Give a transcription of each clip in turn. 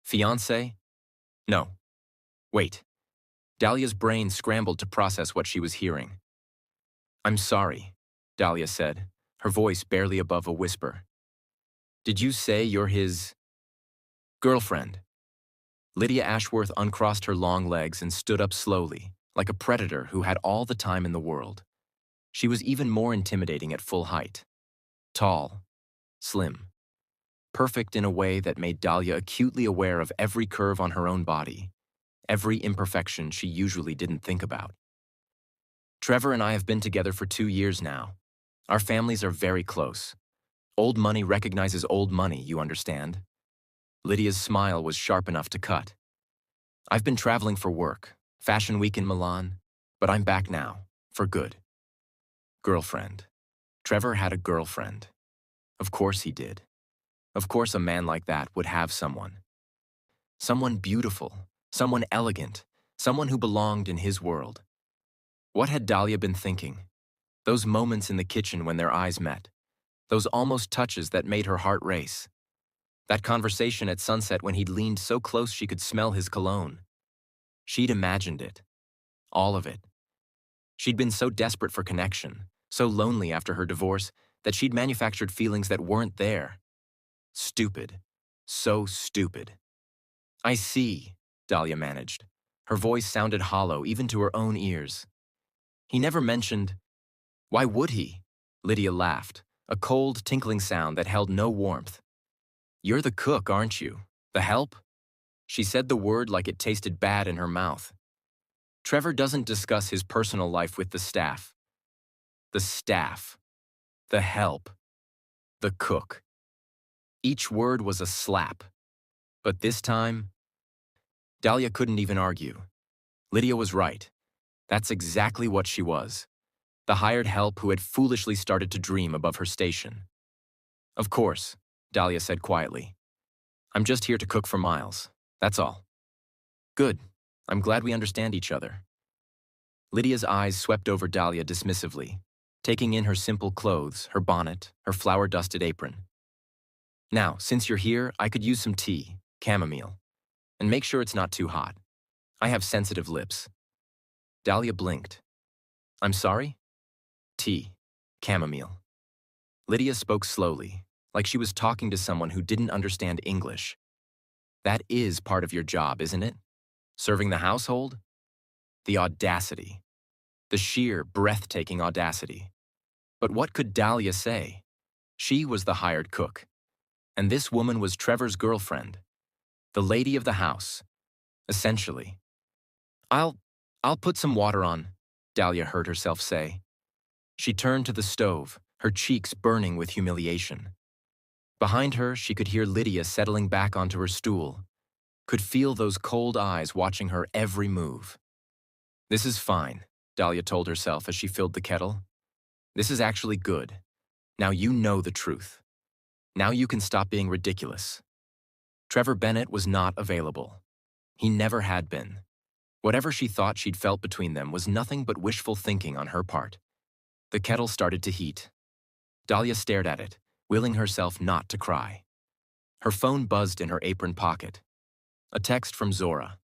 Fiancé? No. Wait. Dahlia's brain scrambled to process what she was hearing. I'm sorry, Dahlia said, her voice barely above a whisper. Did you say you're his girlfriend? Lydia Ashworth uncrossed her long legs and stood up slowly, like a predator who had all the time in the world. She was even more intimidating at full height. Tall, slim, perfect in a way that made Dahlia acutely aware of every curve on her own body, every imperfection she usually didn't think about. Trevor and I have been together for 2 years now. Our families are very close. Old money recognizes old money, you understand? Lydia's smile was sharp enough to cut. I've been traveling for work, Fashion Week in Milan, but I'm back now, for good. Girlfriend. Trevor had a girlfriend. Of course he did. Of course a man like that would have someone. Someone beautiful, someone elegant, someone who belonged in his world. What had Dahlia been thinking? Those moments in the kitchen when their eyes met. Those almost touches that made her heart race. That conversation at sunset when he'd leaned so close she could smell his cologne. She'd imagined it. All of it. She'd been so desperate for connection, so lonely after her divorce, that she'd manufactured feelings that weren't there. Stupid. So stupid. I see, Dahlia managed. Her voice sounded hollow even to her own ears. He never mentioned... Why would he? Lydia laughed, a cold, tinkling sound that held no warmth. You're the cook, aren't you? The help? She said the word like it tasted bad in her mouth. Trevor doesn't discuss his personal life with the staff. The staff. The help. The cook. Each word was a slap. But this time, Dahlia couldn't even argue. Lydia was right. That's exactly what she was. The hired help who had foolishly started to dream above her station. Of course, Dahlia said quietly. I'm just here to cook for Miles. That's all. Good. I'm glad we understand each other. Lydia's eyes swept over Dahlia dismissively, taking in her simple clothes, her bonnet, her flour-dusted apron. Now, since you're here, I could use some tea, chamomile, and make sure it's not too hot. I have sensitive lips. Dahlia blinked. I'm sorry? Tea, chamomile. Lydia spoke slowly, like she was talking to someone who didn't understand English. That is part of your job, isn't it? Serving the household? The audacity. The sheer, breathtaking audacity. But what could Dahlia say? She was the hired cook. And this woman was Trevor's girlfriend. The lady of the house. Essentially. I'll put some water on, Dahlia heard herself say. She turned to the stove, her cheeks burning with humiliation. Behind her, she could hear Lydia settling back onto her stool, could feel those cold eyes watching her every move. This is fine, Dahlia told herself as she filled the kettle. This is actually good. Now you know the truth. Now you can stop being ridiculous. Trevor Bennett was not available. He never had been. Whatever she thought she'd felt between them was nothing but wishful thinking on her part. The kettle started to heat. Dahlia stared at it, willing herself not to cry. Her phone buzzed in her apron pocket. A text from Zora.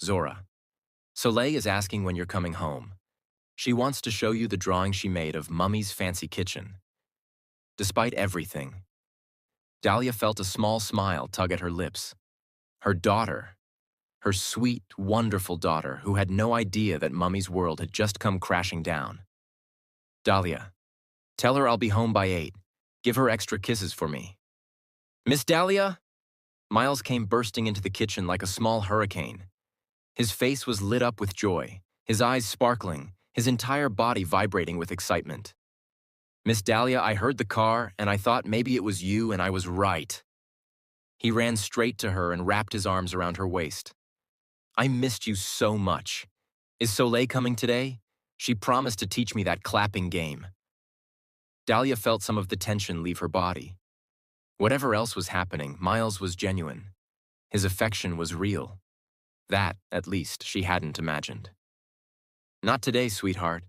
Zora. Soleil is asking when you're coming home. She wants to show you the drawing she made of Mummy's fancy kitchen. Despite everything, Dahlia felt a small smile tug at her lips. Her daughter. Her sweet, wonderful daughter who had no idea that Mummy's world had just come crashing down. Dahlia, tell her I'll be home by 8. Give her extra kisses for me. Miss Dahlia? Miles came bursting into the kitchen like a small hurricane. His face was lit up with joy, his eyes sparkling, his entire body vibrating with excitement. Miss Dahlia, I heard the car, and I thought maybe it was you, and I was right. He ran straight to her and wrapped his arms around her waist. I missed you so much. Is Soleil coming today? She promised to teach me that clapping game. Dahlia felt some of the tension leave her body. Whatever else was happening, Miles was genuine. His affection was real. That, at least, she hadn't imagined. Not today, sweetheart,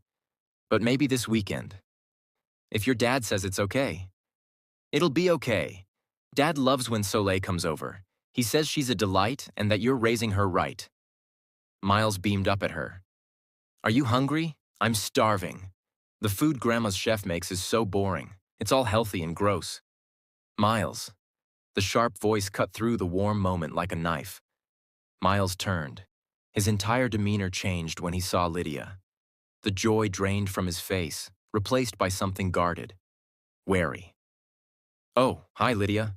but maybe this weekend. If your dad says it's okay. It'll be okay. Dad loves when Soleil comes over. He says she's a delight and that you're raising her right. Miles beamed up at her. Are you hungry? I'm starving. The food Grandma's chef makes is so boring. It's all healthy and gross. Miles. The sharp voice cut through the warm moment like a knife. Miles turned. His entire demeanor changed when he saw Lydia. The joy drained from his face, replaced by something guarded, wary. Oh, hi, Lydia.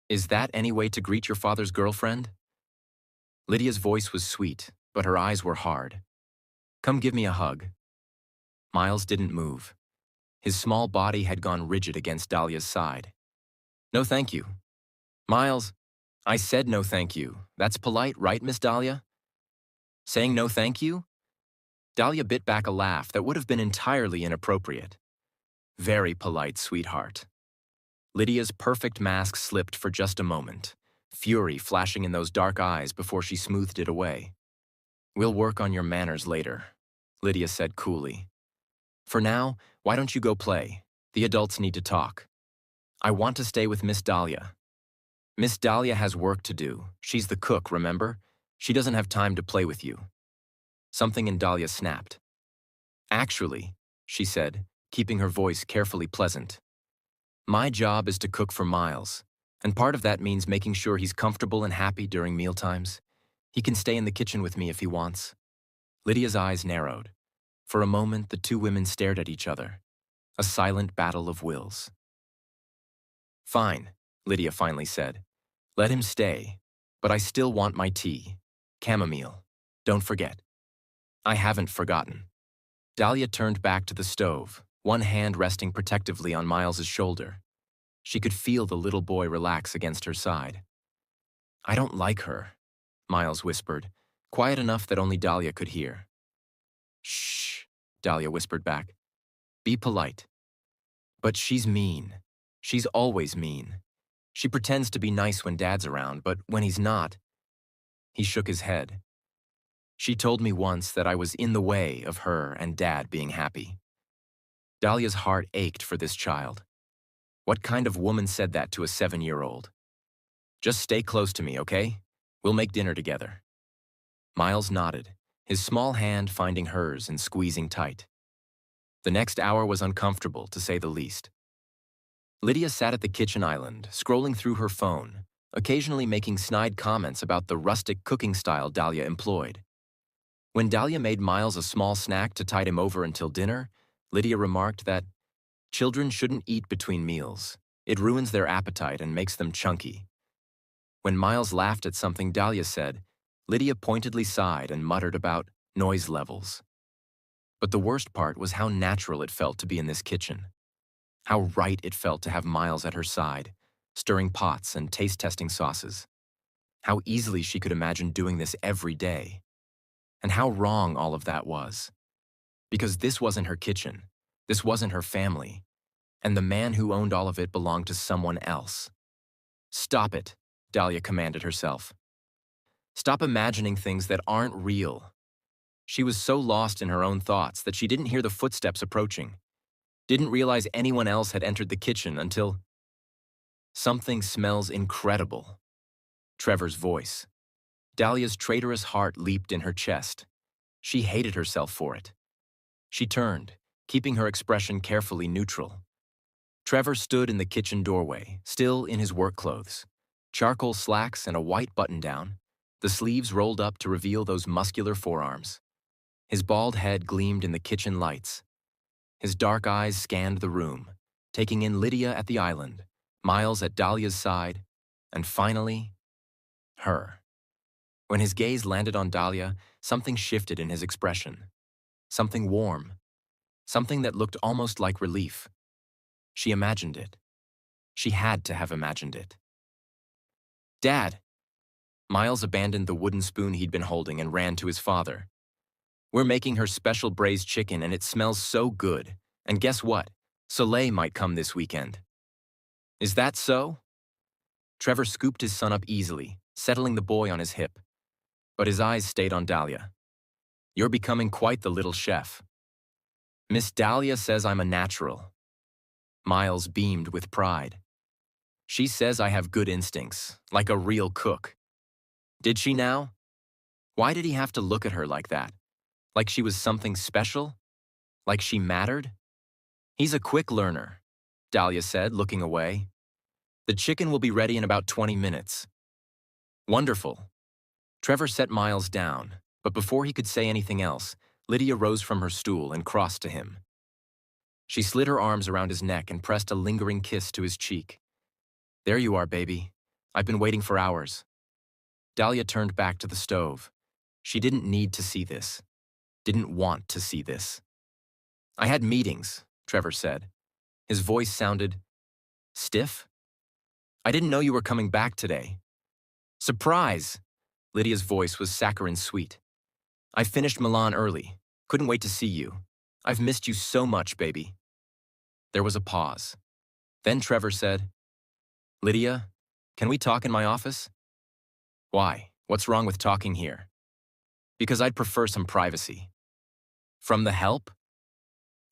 Is that any way to greet your father's girlfriend? Lydia's voice was sweet, but her eyes were hard. Come give me a hug. Miles didn't move. His small body had gone rigid against Dahlia's side. No thank you. Miles, I said no thank you. That's polite, right, Miss Dahlia? Saying no thank you? Dahlia bit back a laugh that would have been entirely inappropriate. Very polite, sweetheart. Lydia's perfect mask slipped for just a moment, fury flashing in those dark eyes before she smoothed it away. We'll work on your manners later, Lydia said coolly. For now, why don't you go play? The adults need to talk. I want to stay with Miss Dahlia. Miss Dahlia has work to do. She's the cook, remember? She doesn't have time to play with you. Something in Dahlia snapped. Actually, she said, keeping her voice carefully pleasant, my job is to cook for Miles, and part of that means making sure he's comfortable and happy during mealtimes. He can stay in the kitchen with me if he wants. Lydia's eyes narrowed. For a moment, the two women stared at each other, a silent battle of wills. Fine, Lydia finally said. Let him stay, but I still want my tea. Chamomile. Don't forget. I haven't forgotten. Dahlia turned back to the stove, one hand resting protectively on Miles's shoulder. She could feel the little boy relax against her side. I don't like her, Miles whispered, quiet enough that only Dahlia could hear. Shh, Dahlia whispered back. Be polite. But she's mean. She's always mean. She pretends to be nice when Dad's around, but when he's not, he shook his head. She told me once that I was in the way of her and Dad being happy. Dahlia's heart ached for this child. What kind of woman said that to a 7-year-old? Just stay close to me, okay? We'll make dinner together. Miles nodded, his small hand finding hers and squeezing tight. The next hour was uncomfortable, to say the least. Lydia sat at the kitchen island, scrolling through her phone, occasionally making snide comments about the rustic cooking style Dahlia employed. When Dahlia made Miles a small snack to tide him over until dinner, Lydia remarked that children shouldn't eat between meals. It ruins their appetite and makes them chunky. When Miles laughed at something Dahlia said, Lydia pointedly sighed and muttered about noise levels. But the worst part was how natural it felt to be in this kitchen. How right it felt to have Miles at her side, stirring pots and taste-testing sauces. How easily she could imagine doing this every day. And how wrong all of that was. Because this wasn't her kitchen, this wasn't her family, and the man who owned all of it belonged to someone else. Stop it, Dahlia commanded herself. Stop imagining things that aren't real. She was so lost in her own thoughts that she didn't hear the footsteps approaching, didn't realize anyone else had entered the kitchen until something smells incredible. Trevor's voice. Dahlia's traitorous heart leaped in her chest. She hated herself for it. She turned, keeping her expression carefully neutral. Trevor stood in the kitchen doorway, still in his work clothes, charcoal slacks and a white button-down, the sleeves rolled up to reveal those muscular forearms. His bald head gleamed in the kitchen lights. His dark eyes scanned the room, taking in Lydia at the island, Miles at Dahlia's side, and finally, her. When his gaze landed on Dahlia, something shifted in his expression. Something warm. Something that looked almost like relief. She imagined it. She had to have imagined it. Dad! Miles abandoned the wooden spoon he'd been holding and ran to his father. We're making her special braised chicken and it smells so good. And guess what? Soleil might come this weekend. Is that so? Trevor scooped his son up easily, settling the boy on his hip. But his eyes stayed on Dahlia. You're becoming quite the little chef. Miss Dahlia says I'm a natural. Miles beamed with pride. She says I have good instincts, like a real cook. Did she now? Why did he have to look at her like that? Like she was something special? Like she mattered? He's a quick learner, Dahlia said, looking away. The chicken will be ready in about 20 minutes. Wonderful. Trevor set Miles down, but before he could say anything else, Lydia rose from her stool and crossed to him. She slid her arms around his neck and pressed a lingering kiss to his cheek. There you are, baby. I've been waiting for hours. Dahlia turned back to the stove. She didn't need to see this. Didn't want to see this. I had meetings, Trevor said. His voice sounded stiff. I didn't know you were coming back today. Surprise! Lydia's voice was saccharine sweet. I finished Milan early. Couldn't wait to see you. I've missed you so much, baby. There was a pause. Then Trevor said, Lydia, can we talk in my office? Why? What's wrong with talking here? Because I'd prefer some privacy. From the help?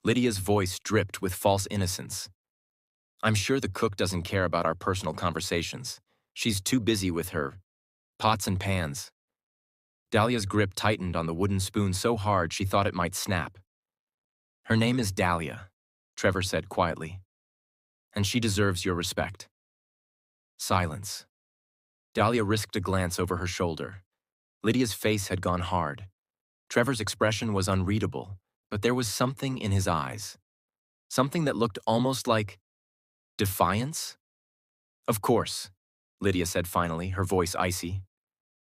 Lydia's voice dripped with false innocence. I'm sure the cook doesn't care about our personal conversations. She's too busy with her pots and pans. Dahlia's grip tightened on the wooden spoon so hard she thought it might snap. Her name is Dahlia, Trevor said quietly, and she deserves your respect. Silence. Dahlia risked a glance over her shoulder. Lydia's face had gone hard. Trevor's expression was unreadable, but there was something in his eyes. Something that looked almost like defiance? Of course, Lydia said finally, her voice icy.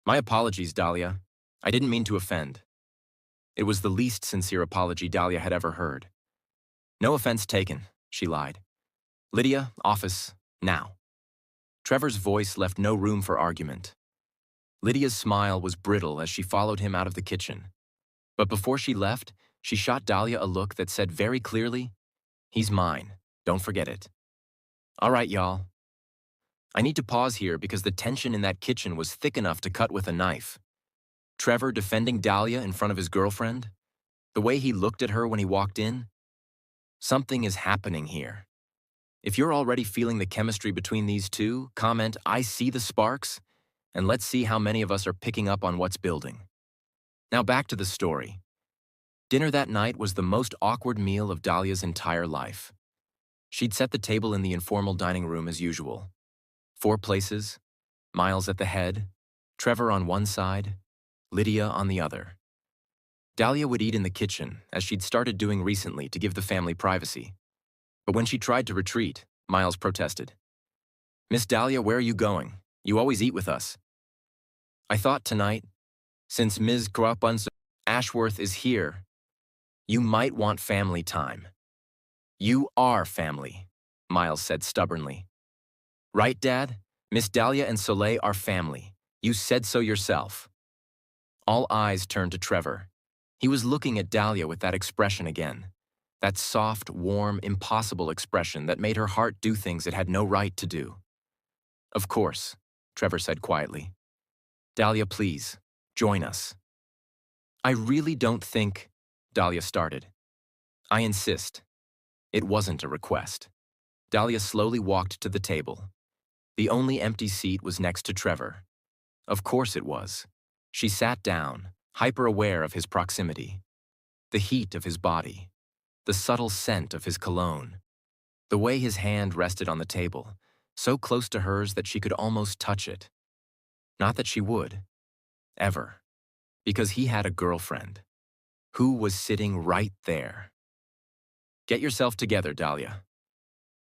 My apologies, Dahlia. I didn't mean to offend. It was the least sincere apology Dahlia had ever heard. No offense taken, she lied. Lydia, office, now. Trevor's voice left no room for argument. Lydia's smile was brittle as she followed him out of the kitchen. But before she left, she shot Dahlia a look that said very clearly, he's mine, don't forget it. All right, y'all. I need to pause here because the tension in that kitchen was thick enough to cut with a knife. Trevor defending Dahlia in front of his girlfriend? The way he looked at her when he walked in? Something is happening here. If you're already feeling the chemistry between these two, comment, I see the sparks, and let's see how many of us are picking up on what's building. Now back to the story. Dinner that night was the most awkward meal of Dahlia's entire life. She'd set the table in the informal dining room as usual. 4 places, Miles at the head, Trevor on one side, Lydia on the other. Dahlia would eat in the kitchen, as she'd started doing recently to give the family privacy. But when she tried to retreat, Miles protested. Miss Dahlia, where are you going? You always eat with us. I thought tonight, since Ms. Cropons Ashworth is here, you might want family time. You are family, Miles said stubbornly. Right, Dad? Miss Dahlia and Soleil are family. You said so yourself. All eyes turned to Trevor. He was looking at Dahlia with that expression again. That soft, warm, impossible expression that made her heart do things it had no right to do. Of course, Trevor said quietly. Dahlia, please, join us. I really don't think, Dahlia started. I insist. It wasn't a request. Dahlia slowly walked to the table. The only empty seat was next to Trevor. Of course it was. She sat down, hyper-aware of his proximity. The heat of his body. The subtle scent of his cologne. The way his hand rested on the table, so close to hers that she could almost touch it. Not that she would. Ever. Because he had a girlfriend. Who was sitting right there. Get yourself together, Dahlia.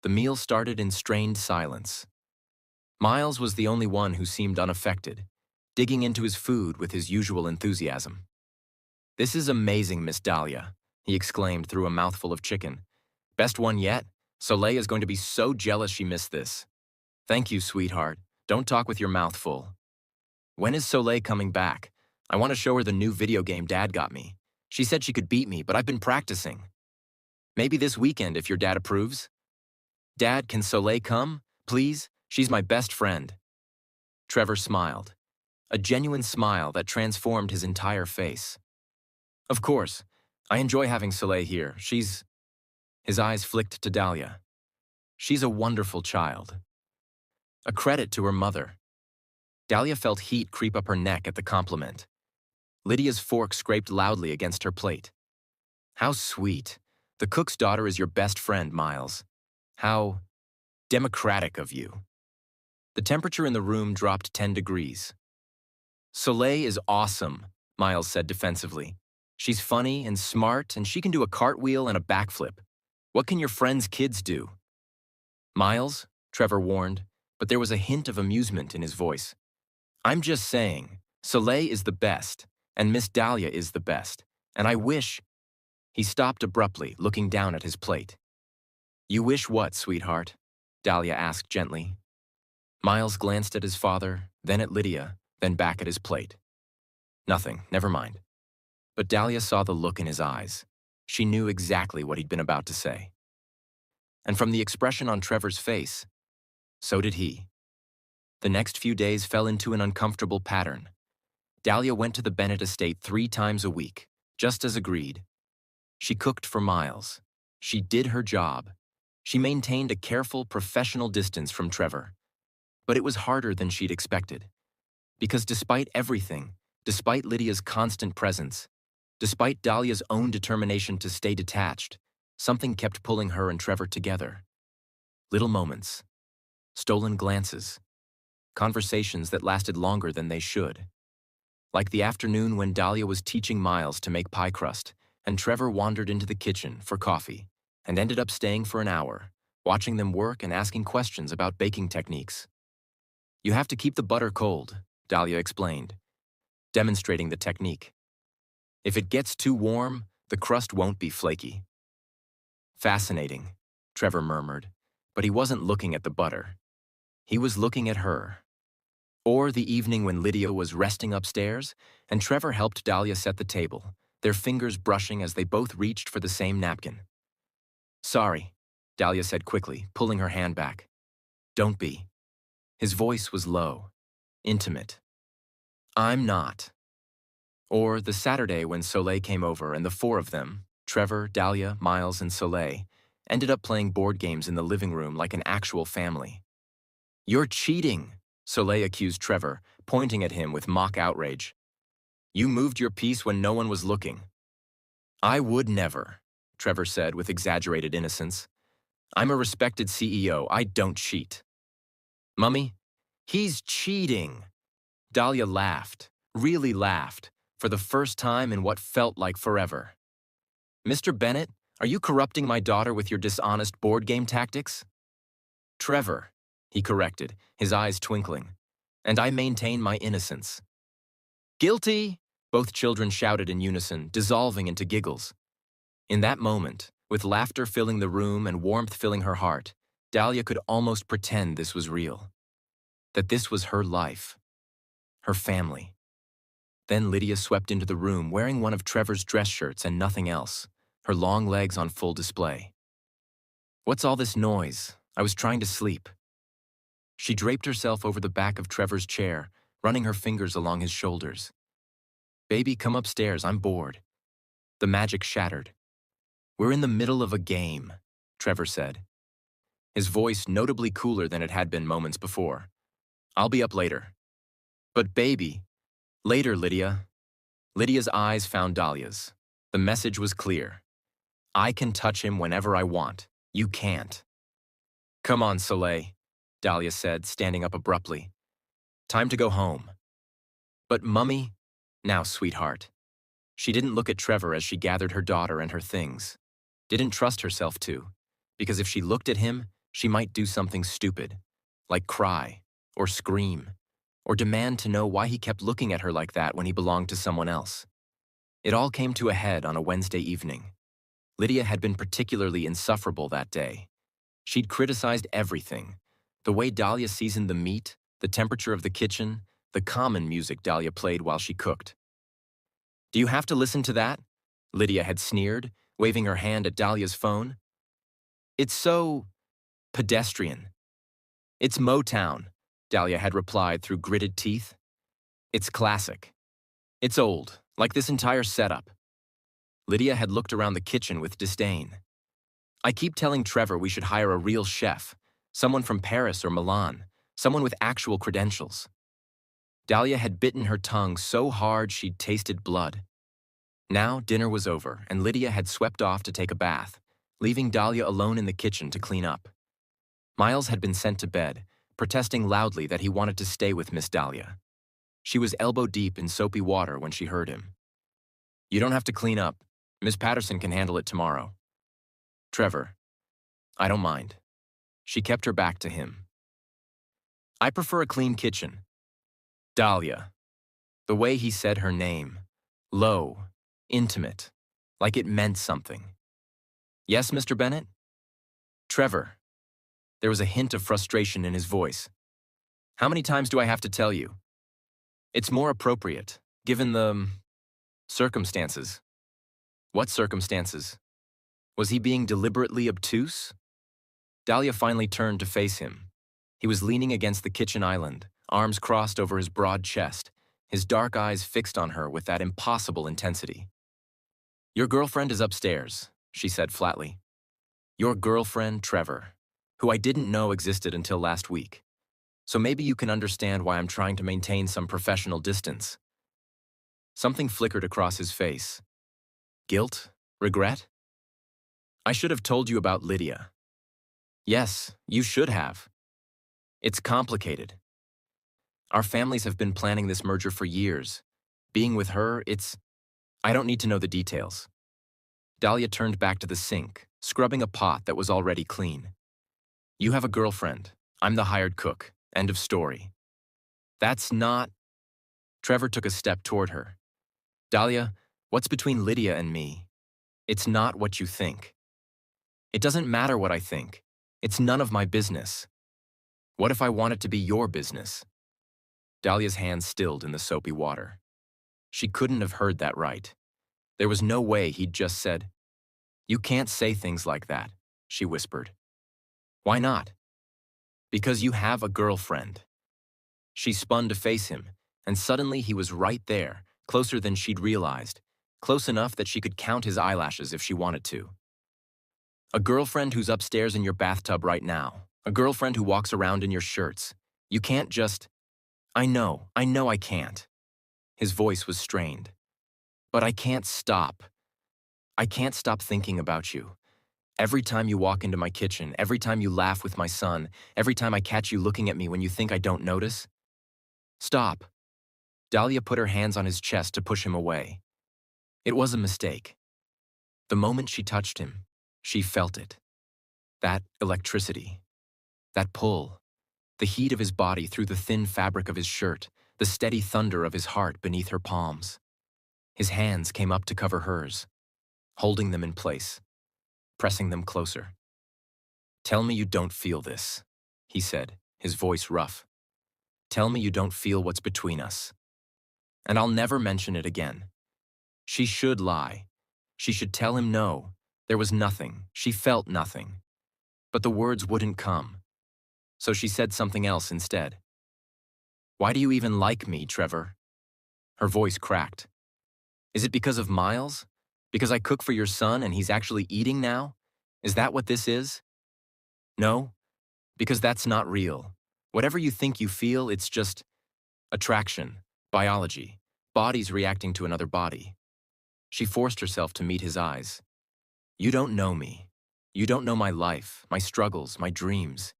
The meal started in strained silence. Miles was the only one who seemed unaffected, digging into his food with his usual enthusiasm. This is amazing, Miss Dahlia, he exclaimed through a mouthful of chicken. Best one yet? Soleil is going to be so jealous she missed this. Thank you, sweetheart. Don't talk with your mouth full. When is Soleil coming back? I want to show her the new video game Dad got me. She said she could beat me, but I've been practicing. Maybe this weekend if your dad approves. Dad, can Soleil come? Please? She's my best friend. Trevor smiled. A genuine smile that transformed his entire face. Of course. I enjoy having Soleil here. His eyes flicked to Dahlia. She's a wonderful child. A credit to her mother. Dahlia felt heat creep up her neck at the compliment. Lydia's fork scraped loudly against her plate. How sweet. The cook's daughter is your best friend, Miles. How democratic of you. The temperature in the room dropped 10 degrees. Soleil is awesome, Miles said defensively. She's funny and smart, and she can do a cartwheel and a backflip. What can your friend's kids do? Miles, Trevor warned, but there was a hint of amusement in his voice. I'm just saying, Soleil is the best, and Miss Dahlia is the best, and I wish… He stopped abruptly, looking down at his plate. You wish what, sweetheart? Dahlia asked gently. Miles glanced at his father, then at Lydia, then back at his plate. Nothing, never mind. But Dahlia saw the look in his eyes. She knew exactly what he'd been about to say. And from the expression on Trevor's face, so did he. The next few days fell into an uncomfortable pattern. Dahlia went to the Bennett estate 3 times a week, just as agreed. She cooked for Miles. She did her job. She maintained a careful, professional distance from Trevor. But it was harder than she'd expected. Because despite everything, despite Lydia's constant presence, despite Dahlia's own determination to stay detached, something kept pulling her and Trevor together. Little moments, stolen glances, conversations that lasted longer than they should. Like the afternoon when Dahlia was teaching Miles to make pie crust, and Trevor wandered into the kitchen for coffee and ended up staying for an hour, watching them work and asking questions about baking techniques. You have to keep the butter cold, Dahlia explained, demonstrating the technique. If it gets too warm, the crust won't be flaky. Fascinating, Trevor murmured, but he wasn't looking at the butter. He was looking at her. Or the evening when Lydia was resting upstairs, and Trevor helped Dahlia set the table, their fingers brushing as they both reached for the same napkin. Sorry, Dahlia said quickly, pulling her hand back. Don't be. His voice was low, intimate. I'm not. Or the Saturday when Soleil came over and the 4 of them, Trevor, Dahlia, Miles, and Soleil, ended up playing board games in the living room like an actual family. You're cheating, Soleil accused Trevor, pointing at him with mock outrage. You moved your piece when no one was looking. I would never, Trevor said with exaggerated innocence. I'm a respected CEO. I don't cheat. Mummy, he's cheating. Dahlia laughed, really laughed, for the first time in what felt like forever. Mr. Bennett, are you corrupting my daughter with your dishonest board game tactics? Trevor, he corrected, his eyes twinkling. And I maintain my innocence. Guilty, both children shouted in unison, dissolving into giggles. In that moment, with laughter filling the room and warmth filling her heart, Dahlia could almost pretend this was real. That this was her life. Her family. Then Lydia swept into the room wearing one of Trevor's dress shirts and nothing else, her long legs on full display. What's all this noise? I was trying to sleep. She draped herself over the back of Trevor's chair, running her fingers along his shoulders. Baby, come upstairs, I'm bored. The magic shattered. We're in the middle of a game, Trevor said. His voice notably cooler than it had been moments before. I'll be up later. But baby… Later, Lydia. Lydia's eyes found Dahlia's. The message was clear. I can touch him whenever I want. You can't. Come on, Soleil, Dahlia said, standing up abruptly. Time to go home. But Mummy… Now, sweetheart. She didn't look at Trevor as she gathered her daughter and her things. Didn't trust herself to, because if she looked at him, she might do something stupid, like cry, or scream, or demand to know why he kept looking at her like that when he belonged to someone else. It all came to a head on a Wednesday evening. Lydia had been particularly insufferable that day. She'd criticized everything. The way Dahlia seasoned the meat, the temperature of the kitchen, the common music Dahlia played while she cooked. Do you have to listen to that? Lydia had sneered, waving her hand at Dahlia's phone. It's so… pedestrian. It's Motown, Dahlia had replied through gritted teeth. It's classic. It's old, like this entire setup. Lydia had looked around the kitchen with disdain. I keep telling Trevor we should hire a real chef, someone from Paris or Milan, Someone with actual credentials. Dahlia had bitten her tongue so hard she'd tasted blood. Now dinner was over, and Lydia had swept off to take a bath, leaving Dahlia alone in the kitchen to clean up. Miles had been sent to bed, protesting loudly that he wanted to stay with Miss Dahlia. She was elbow-deep in soapy water when she heard him. "You don't have to clean up. Miss Patterson can handle it tomorrow." "Trevor, I don't mind." She kept her back to him. "I prefer a clean kitchen." Dahlia. The way he said her name. Low, intimate, like it meant something. "Yes, Mr. Bennett?" "Trevor." There was a hint of frustration in his voice. "How many times do I have to tell you? It's more appropriate, given the circumstances." "What circumstances?" Was he being deliberately obtuse? Dahlia finally turned to face him. He was leaning against the kitchen island, arms crossed over his broad chest, his dark eyes fixed on her with that impossible intensity. "Your girlfriend is upstairs," she said flatly. "Your girlfriend, Trevor, who I didn't know existed until last week. So maybe you can understand why I'm trying to maintain some professional distance." Something flickered across his face. Guilt? Regret? "I should have told you about Lydia." "Yes, you should have. It's complicated. Our families have been planning this merger for years. Being with her, I don't need to know the details." Dahlia turned back to the sink, scrubbing a pot that was already clean. "You have a girlfriend. I'm the hired cook. End of story." "That's not—" Trevor took a step toward her. "Dahlia, what's between Lydia and me? It's not what you think." "It doesn't matter what I think. It's none of my business." "What if I want it to be your business?" Dahlia's hands stilled in the soapy water. She couldn't have heard that right. There was no way he'd just said, "You can't say things like that," she whispered. "Why not?" "Because you have a girlfriend." She spun to face him, and suddenly he was right there, closer than she'd realized, close enough that she could count his eyelashes if she wanted to. "A girlfriend who's upstairs in your bathtub right now. A girlfriend who walks around in your shirts. You can't just—" I know I can't." His voice was strained. "But I can't stop. I can't stop thinking about you. Every time you walk into my kitchen, every time you laugh with my son, every time I catch you looking at me when you think I don't notice." "Stop." Dahlia put her hands on his chest to push him away. It was a mistake. The moment she touched him, she felt it. That electricity. That pull. The heat of his body through the thin fabric of his shirt, the steady thunder of his heart beneath her palms. His hands came up to cover hers, holding them in place, pressing them closer. "Tell me you don't feel this," he said, his voice rough. "Tell me you don't feel what's between us. And I'll never mention it again." She should lie. She should tell him no. There was nothing. She felt nothing. But the words wouldn't come. So she said something else instead. "Why do you even like me, Trevor?" Her voice cracked. "Is it because of Miles? Because I cook for your son and he's actually eating now? Is that what this is?" "No, because that's not real. Whatever you think you feel, it's just attraction, biology, bodies reacting to another body." She forced herself to meet his eyes. "You don't know me. You don't know my life, my struggles, my dreams.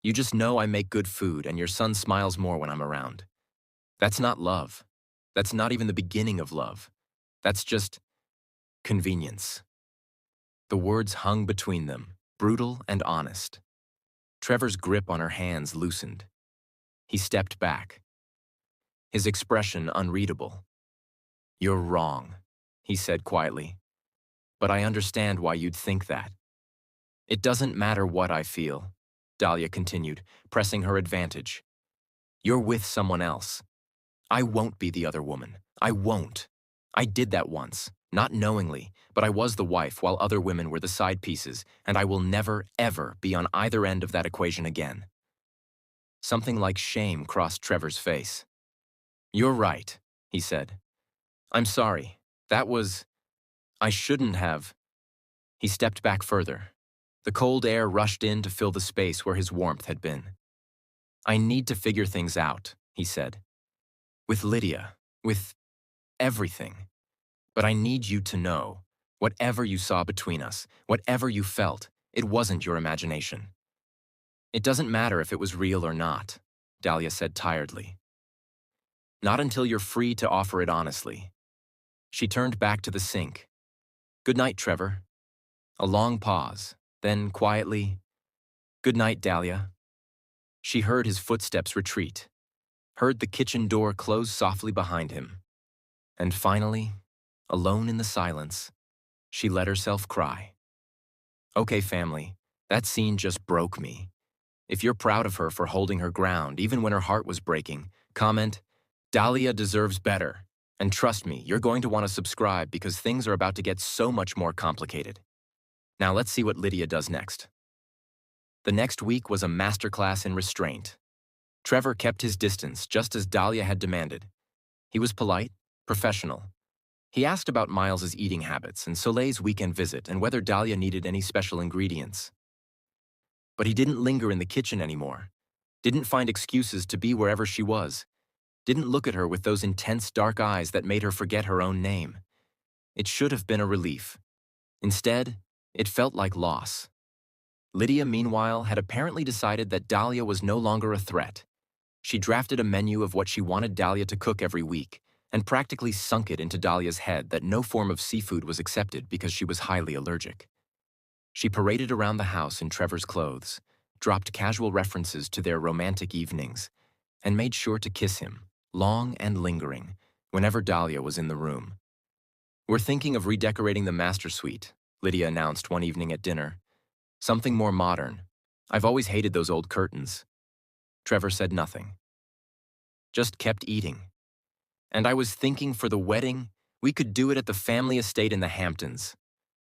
You just know I make good food and your son smiles more when I'm around. That's not love. That's not even the beginning of love. That's just convenience." The words hung between them, brutal and honest. Trevor's grip on her hands loosened. He stepped back, his expression unreadable. "You're wrong," he said quietly. "But I understand why you'd think that." "It doesn't matter what I feel," Dahlia continued, pressing her advantage. "You're with someone else. I won't be the other woman. I won't. I did that once, not knowingly, but I was the wife while other women were the side pieces, and I will never, ever be on either end of that equation again." Something like shame crossed Trevor's face. "You're right," he said. "I'm sorry. I shouldn't have." He stepped back further. The cold air rushed in to fill the space where his warmth had been. I need to figure things out, he said. With Lydia, with everything. But I need you to know, whatever you saw between us, whatever you felt, it wasn't your imagination. It doesn't matter if it was real or not, Dahlia said tiredly. Not until you're free to offer it honestly. She turned back to the sink. Good night, Trevor. A long pause, then quietly, good night, Dahlia. She heard his footsteps retreat, heard the kitchen door close softly behind him. And finally, alone in the silence, she let herself cry. Okay, family, that scene just broke me. If you're proud of her for holding her ground, even when her heart was breaking, comment, Dahlia deserves better. And trust me, you're going to want to subscribe because things are about to get so much more complicated. Now let's see what Lydia does next. The next week was a masterclass in restraint. Trevor kept his distance just as Dahlia had demanded. He was polite, professional. He asked about Miles's eating habits and Soleil's weekend visit and whether Dahlia needed any special ingredients. But he didn't linger in the kitchen anymore, didn't find excuses to be wherever she was, didn't look at her with those intense dark eyes that made her forget her own name. It should have been a relief. Instead, it felt like loss. Lydia, meanwhile, had apparently decided that Dahlia was no longer a threat. She drafted a menu of what she wanted Dahlia to cook every week, and practically sunk it into Dahlia's head that no form of seafood was accepted because she was highly allergic. She paraded around the house in Trevor's clothes, dropped casual references to their romantic evenings, and made sure to kiss him, long and lingering, whenever Dahlia was in the room. We're thinking of redecorating the master suite, Lydia announced one evening at dinner. Something more modern. I've always hated those old curtains. Trevor said nothing. Just kept eating. And I was thinking for the wedding, we could do it at the family estate in the Hamptons.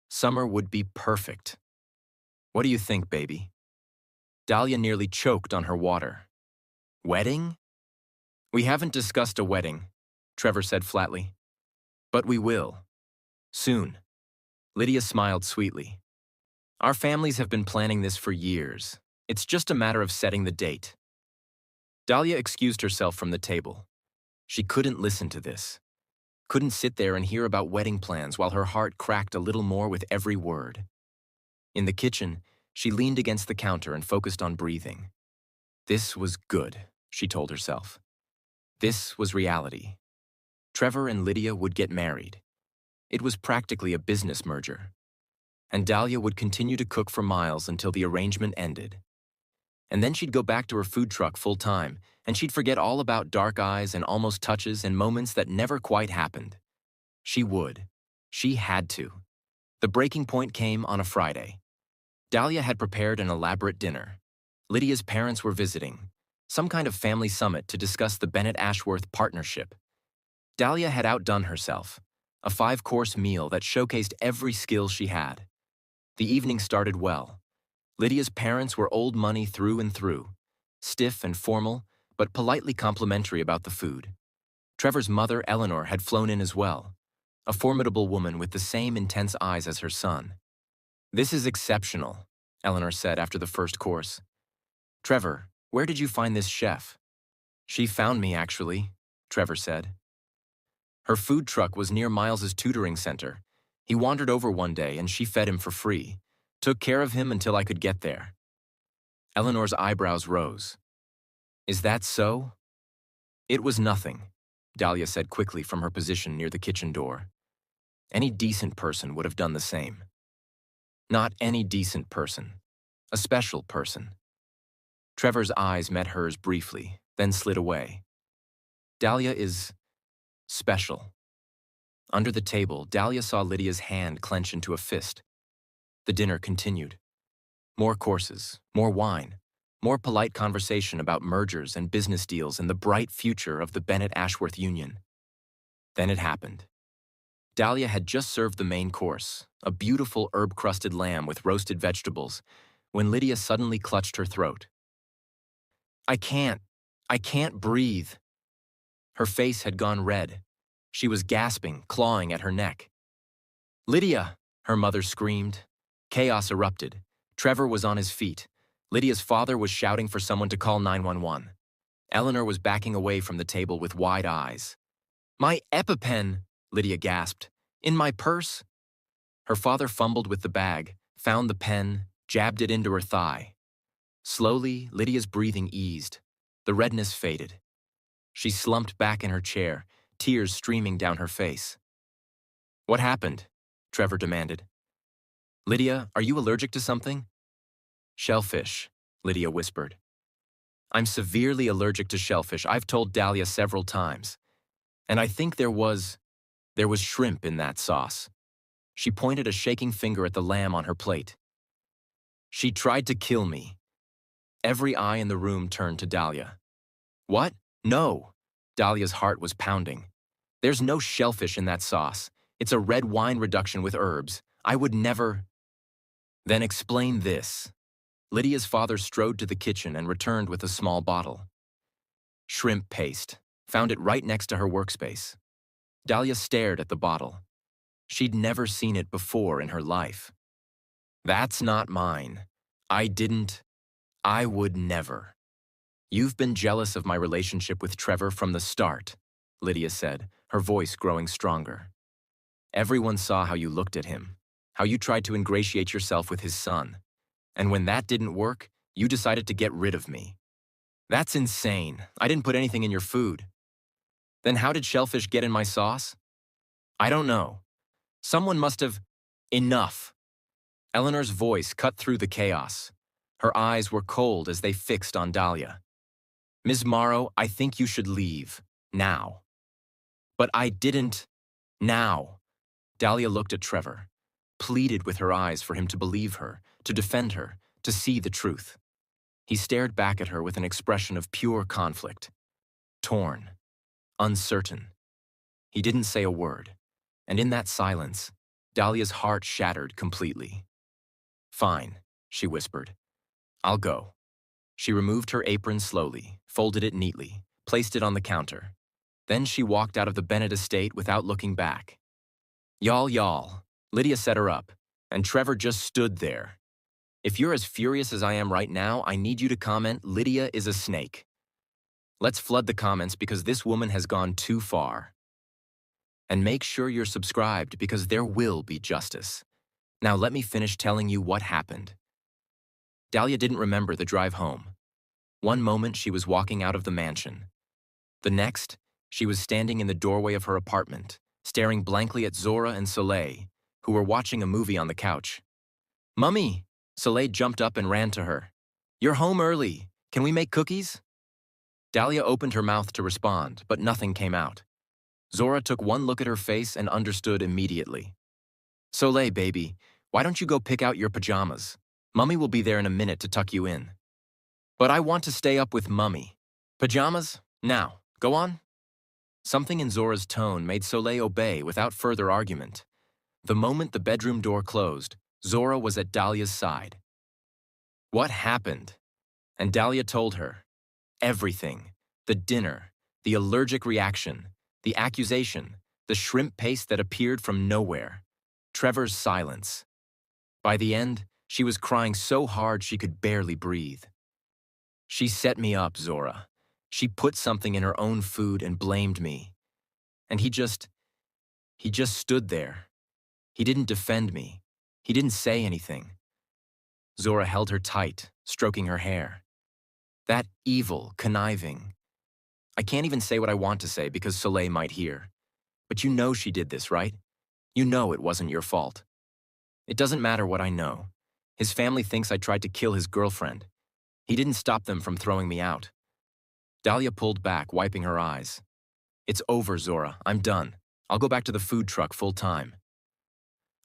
Summer would be perfect. What do you think, baby? Dahlia nearly choked on her water. Wedding? We haven't discussed a wedding, Trevor said flatly. But we will. Soon. Lydia smiled sweetly. Our families have been planning this for years. It's just a matter of setting the date. Dahlia excused herself from the table. She couldn't listen to this. Couldn't sit there and hear about wedding plans while her heart cracked a little more with every word. In the kitchen, she leaned against the counter and focused on breathing. This was good, she told herself. This was reality. Trevor and Lydia would get married. It was practically a business merger. And Dahlia would continue to cook for Miles until the arrangement ended. And then she'd go back to her food truck full-time, and she'd forget all about dark eyes and almost touches and moments that never quite happened. She would. She had to. The breaking point came on a Friday. Dahlia had prepared an elaborate dinner. Lydia's parents were visiting, some kind of family summit to discuss the Bennett-Ashworth partnership. Dahlia had outdone herself, a 5-course meal that showcased every skill she had. The evening started well. Lydia's parents were old money through and through, stiff and formal, but politely complimentary about the food. Trevor's mother, Eleanor, had flown in as well, a formidable woman with the same intense eyes as her son. This is exceptional, Eleanor said after the first course. Trevor, where did you find this chef? She found me, actually, Trevor said. Her food truck was near Miles's tutoring center. He wandered over one day and she fed him for free. Took care of him until I could get there. Eleanor's eyebrows rose. Is that so? It was nothing, Dahlia said quickly from her position near the kitchen door. Any decent person would have done the same. Not any decent person. A special person. Trevor's eyes met hers briefly, then slid away. Dahlia is special. Under the table, Dahlia saw Lydia's hand clench into a fist. The dinner continued. More courses, more wine, more polite conversation about mergers and business deals and the bright future of the Bennett-Ashworth Union. Then it happened. Dahlia had just served the main course, a beautiful herb-crusted lamb with roasted vegetables, when Lydia suddenly clutched her throat. I can't breathe. Her face had gone red. She was gasping, clawing at her neck. Lydia, her mother screamed. Chaos erupted. Trevor was on his feet. Lydia's father was shouting for someone to call 911. Eleanor was backing away from the table with wide eyes. "My EpiPen," Lydia gasped. "In my purse?" Her father fumbled with the bag, found the pen, jabbed it into her thigh. Slowly, Lydia's breathing eased. The redness faded. She slumped back in her chair, tears streaming down her face. "What happened?" Trevor demanded. "Lydia, are you allergic to something?" "Shellfish," Lydia whispered. "I'm severely allergic to shellfish. I've told Dahlia several times. And I think there was shrimp in that sauce." She pointed a shaking finger at the lamb on her plate. "She tried to kill me." Every eye in the room turned to Dahlia. "What? No." Dahlia's heart was pounding. "There's no shellfish in that sauce. It's a red wine reduction with herbs. I would never—" "Then explain this." Lydia's father strode to the kitchen and returned with a small bottle. "Shrimp paste." Found it right next to her workspace. Dahlia stared at the bottle. She'd never seen it before in her life. "That's not mine. I would never." "You've been jealous of my relationship with Trevor from the start," Lydia said, her voice growing stronger. "Everyone saw how you looked at him, how you tried to ingratiate yourself with his son. And when that didn't work, you decided to get rid of me. That's insane. I didn't put anything in your food." "Then how did shellfish get in my sauce?" "I don't know. Someone must have—" "Enough." Eleanor's voice cut through the chaos. Her eyes were cold as they fixed on Dahlia. "Ms. Morrow, I think you should leave. Now." "But I didn't—" "Now." Dahlia looked at Trevor, pleaded with her eyes for him to believe her, to defend her, to see the truth. He stared back at her with an expression of pure conflict. Torn. Uncertain. He didn't say a word, and in that silence, Dahlia's heart shattered completely. "Fine," she whispered. "I'll go." She removed her apron slowly, folded it neatly, placed it on the counter. Then she walked out of the Bennett estate without looking back. Y'all. Lydia set her up, and Trevor just stood there. "If you're as furious as I am right now, I need you to comment, 'Lydia is a snake.' Let's flood the comments because this woman has gone too far. And make sure you're subscribed because there will be justice. Now let me finish telling you what happened." Dahlia didn't remember the drive home. One moment she was walking out of the mansion. The next, she was standing in the doorway of her apartment, staring blankly at Zora and Soleil, who were watching a movie on the couch. "Mummy!" Soleil jumped up and ran to her. "You're home early. Can we make cookies?" Dahlia opened her mouth to respond, but nothing came out. Zora took one look at her face and understood immediately. "Soleil, baby, why don't you go pick out your pajamas? Mummy will be there in a minute to tuck you in." "But I want to stay up with Mummy." "Pajamas? Now, go on." Something in Zora's tone made Soleil obey without further argument. The moment the bedroom door closed, Zora was at Dahlia's side. "What happened?" And Dahlia told her. Everything. The dinner, the allergic reaction, the accusation, the shrimp paste that appeared from nowhere, Trevor's silence. By the end, she was crying so hard she could barely breathe. "She set me up, Zora. She put something in her own food and blamed me. And he just stood there. He didn't defend me. He didn't say anything." Zora held her tight, stroking her hair. "That evil, conniving. I can't even say what I want to say because Soleil might hear. But you know she did this, right? You know it wasn't your fault." "It doesn't matter what I know. His family thinks I tried to kill his girlfriend. He didn't stop them from throwing me out." Dahlia pulled back, wiping her eyes. "It's over, Zora. I'm done. I'll go back to the food truck full time."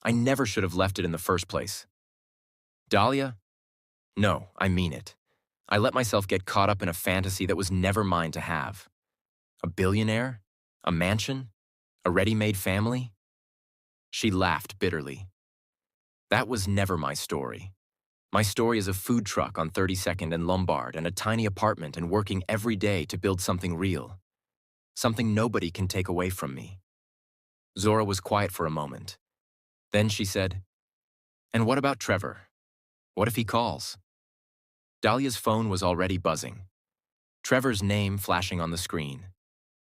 "I never should have left it in the first place." "Dahlia? No, I mean it. I let myself get caught up in a fantasy that was never mine to have. A billionaire? A mansion? A ready-made family?" She laughed bitterly. "That was never my story. My story is a food truck on 32nd and Lombard and a tiny apartment and working every day to build something real. Something nobody can take away from me." Zora was quiet for a moment. Then she said, "And what about Trevor? What if he calls?" Dahlia's phone was already buzzing. Trevor's name flashing on the screen.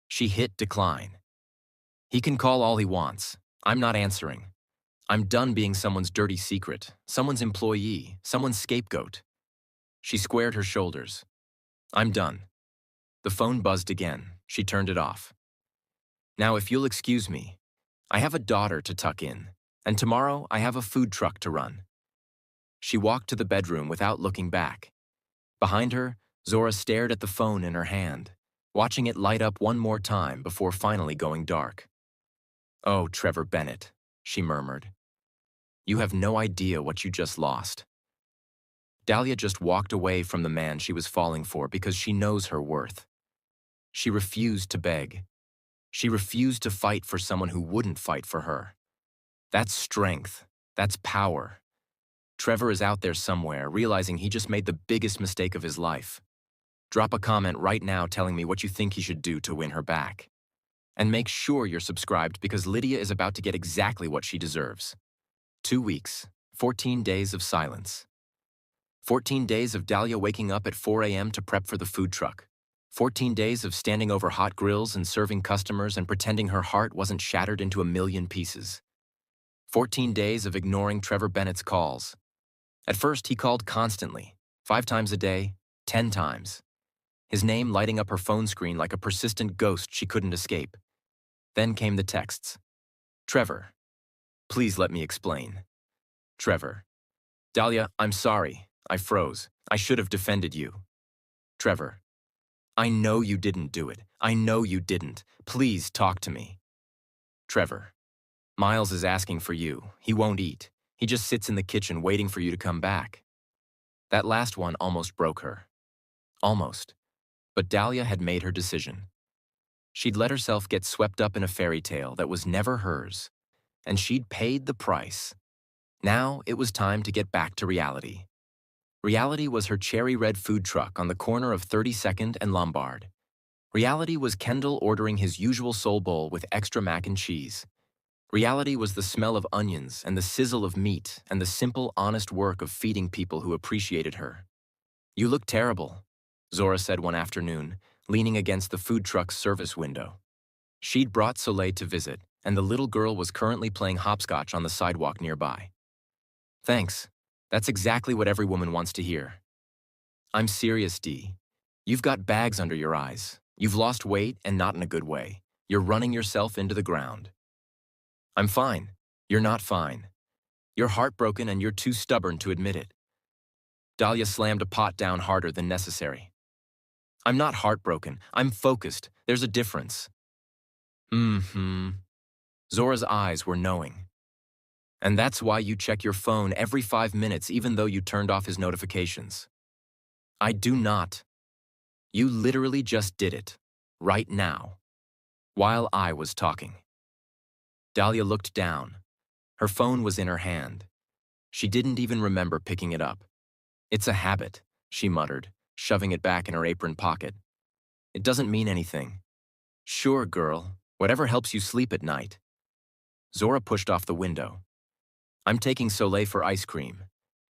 She hit decline. He can call all he wants. I'm not answering. I'm done being someone's dirty secret, someone's employee, someone's scapegoat. She squared her shoulders. I'm done. The phone buzzed again. She turned it off. Now, if you'll excuse me, I have a daughter to tuck in, and tomorrow I have a food truck to run. She walked to the bedroom without looking back. Behind her, Zora stared at the phone in her hand, watching it light up one more time before finally going dark. "Oh, Trevor Bennett," she murmured. "You have no idea what you just lost." Dahlia just walked away from the man she was falling for because she knows her worth. She refused to beg. She refused to fight for someone who wouldn't fight for her. That's strength. That's power. Trevor is out there somewhere, realizing he just made the biggest mistake of his life. Drop a comment right now telling me what you think he should do to win her back. And make sure you're subscribed because Lydia is about to get exactly what she deserves. 2 weeks, 14 days of silence. 14 days of Dahlia waking up at 4 a.m. to prep for the food truck. 14 days of standing over hot grills and serving customers and pretending her heart wasn't shattered into a million pieces. 14 days of ignoring Trevor Bennett's calls. At first, he called constantly, 5 times a day, 10 times. His name lighting up her phone screen like a persistent ghost she couldn't escape. Then came the texts. Trevor, please let me explain. Trevor, Dahlia, I'm sorry. I froze. I should have defended you. Trevor, I know you didn't do it. I know you didn't. Please talk to me. Trevor, Miles is asking for you. He won't eat. He just sits in the kitchen waiting for you to come back. That last one almost broke her. Almost. But Dahlia had made her decision. She'd let herself get swept up in a fairy tale that was never hers, and she'd paid the price. Now it was time to get back to reality. Reality was her cherry red food truck on the corner of 32nd and Lombard. Reality was Kendall ordering his usual soul bowl with extra mac and cheese. Reality was the smell of onions and the sizzle of meat and the simple, honest work of feeding people who appreciated her. You look terrible, Zora said one afternoon, leaning against the food truck's service window. She'd brought Soleil to visit, and the little girl was currently playing hopscotch on the sidewalk nearby. Thanks. That's exactly what every woman wants to hear. I'm serious, Dee. You've got bags under your eyes. You've lost weight and not in a good way. You're running yourself into the ground. I'm fine. You're not fine. You're heartbroken and you're too stubborn to admit it. Dahlia slammed a pot down harder than necessary. I'm not heartbroken. I'm focused. There's a difference. Zora's eyes were knowing. And that's why you check your phone every 5 minutes even though you turned off his notifications. I do not. You literally just did it. Right now. While I was talking. Dahlia looked down. Her phone was in her hand. She didn't even remember picking it up. It's a habit, she muttered, shoving it back in her apron pocket. It doesn't mean anything. Sure, girl. Whatever helps you sleep at night. Zora pushed off the window. I'm taking Soleil for ice cream.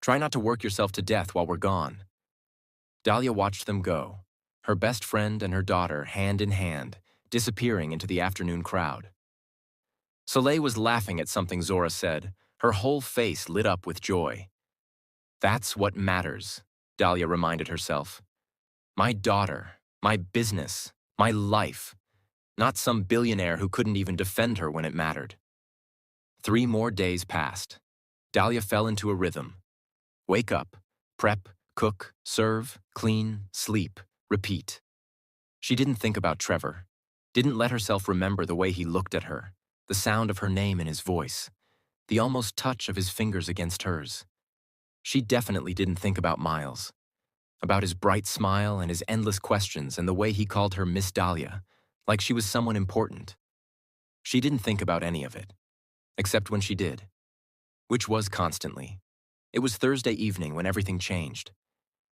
Try not to work yourself to death while we're gone. Dahlia watched them go, her best friend and her daughter hand in hand, disappearing into the afternoon crowd. Soleil was laughing at something Zora said, her whole face lit up with joy. That's what matters, Dahlia reminded herself. My daughter, my business, my life. Not some billionaire who couldn't even defend her when it mattered. 3 more days passed. Dahlia fell into a rhythm. Wake up, prep, cook, serve, clean, sleep, repeat. She didn't think about Trevor, didn't let herself remember the way he looked at her, the sound of her name in his voice, the almost touch of his fingers against hers. She definitely didn't think about Miles, about his bright smile and his endless questions and the way he called her Miss Dahlia, like she was someone important. She didn't think about any of it, except when she did, which was constantly. It was Thursday evening when everything changed.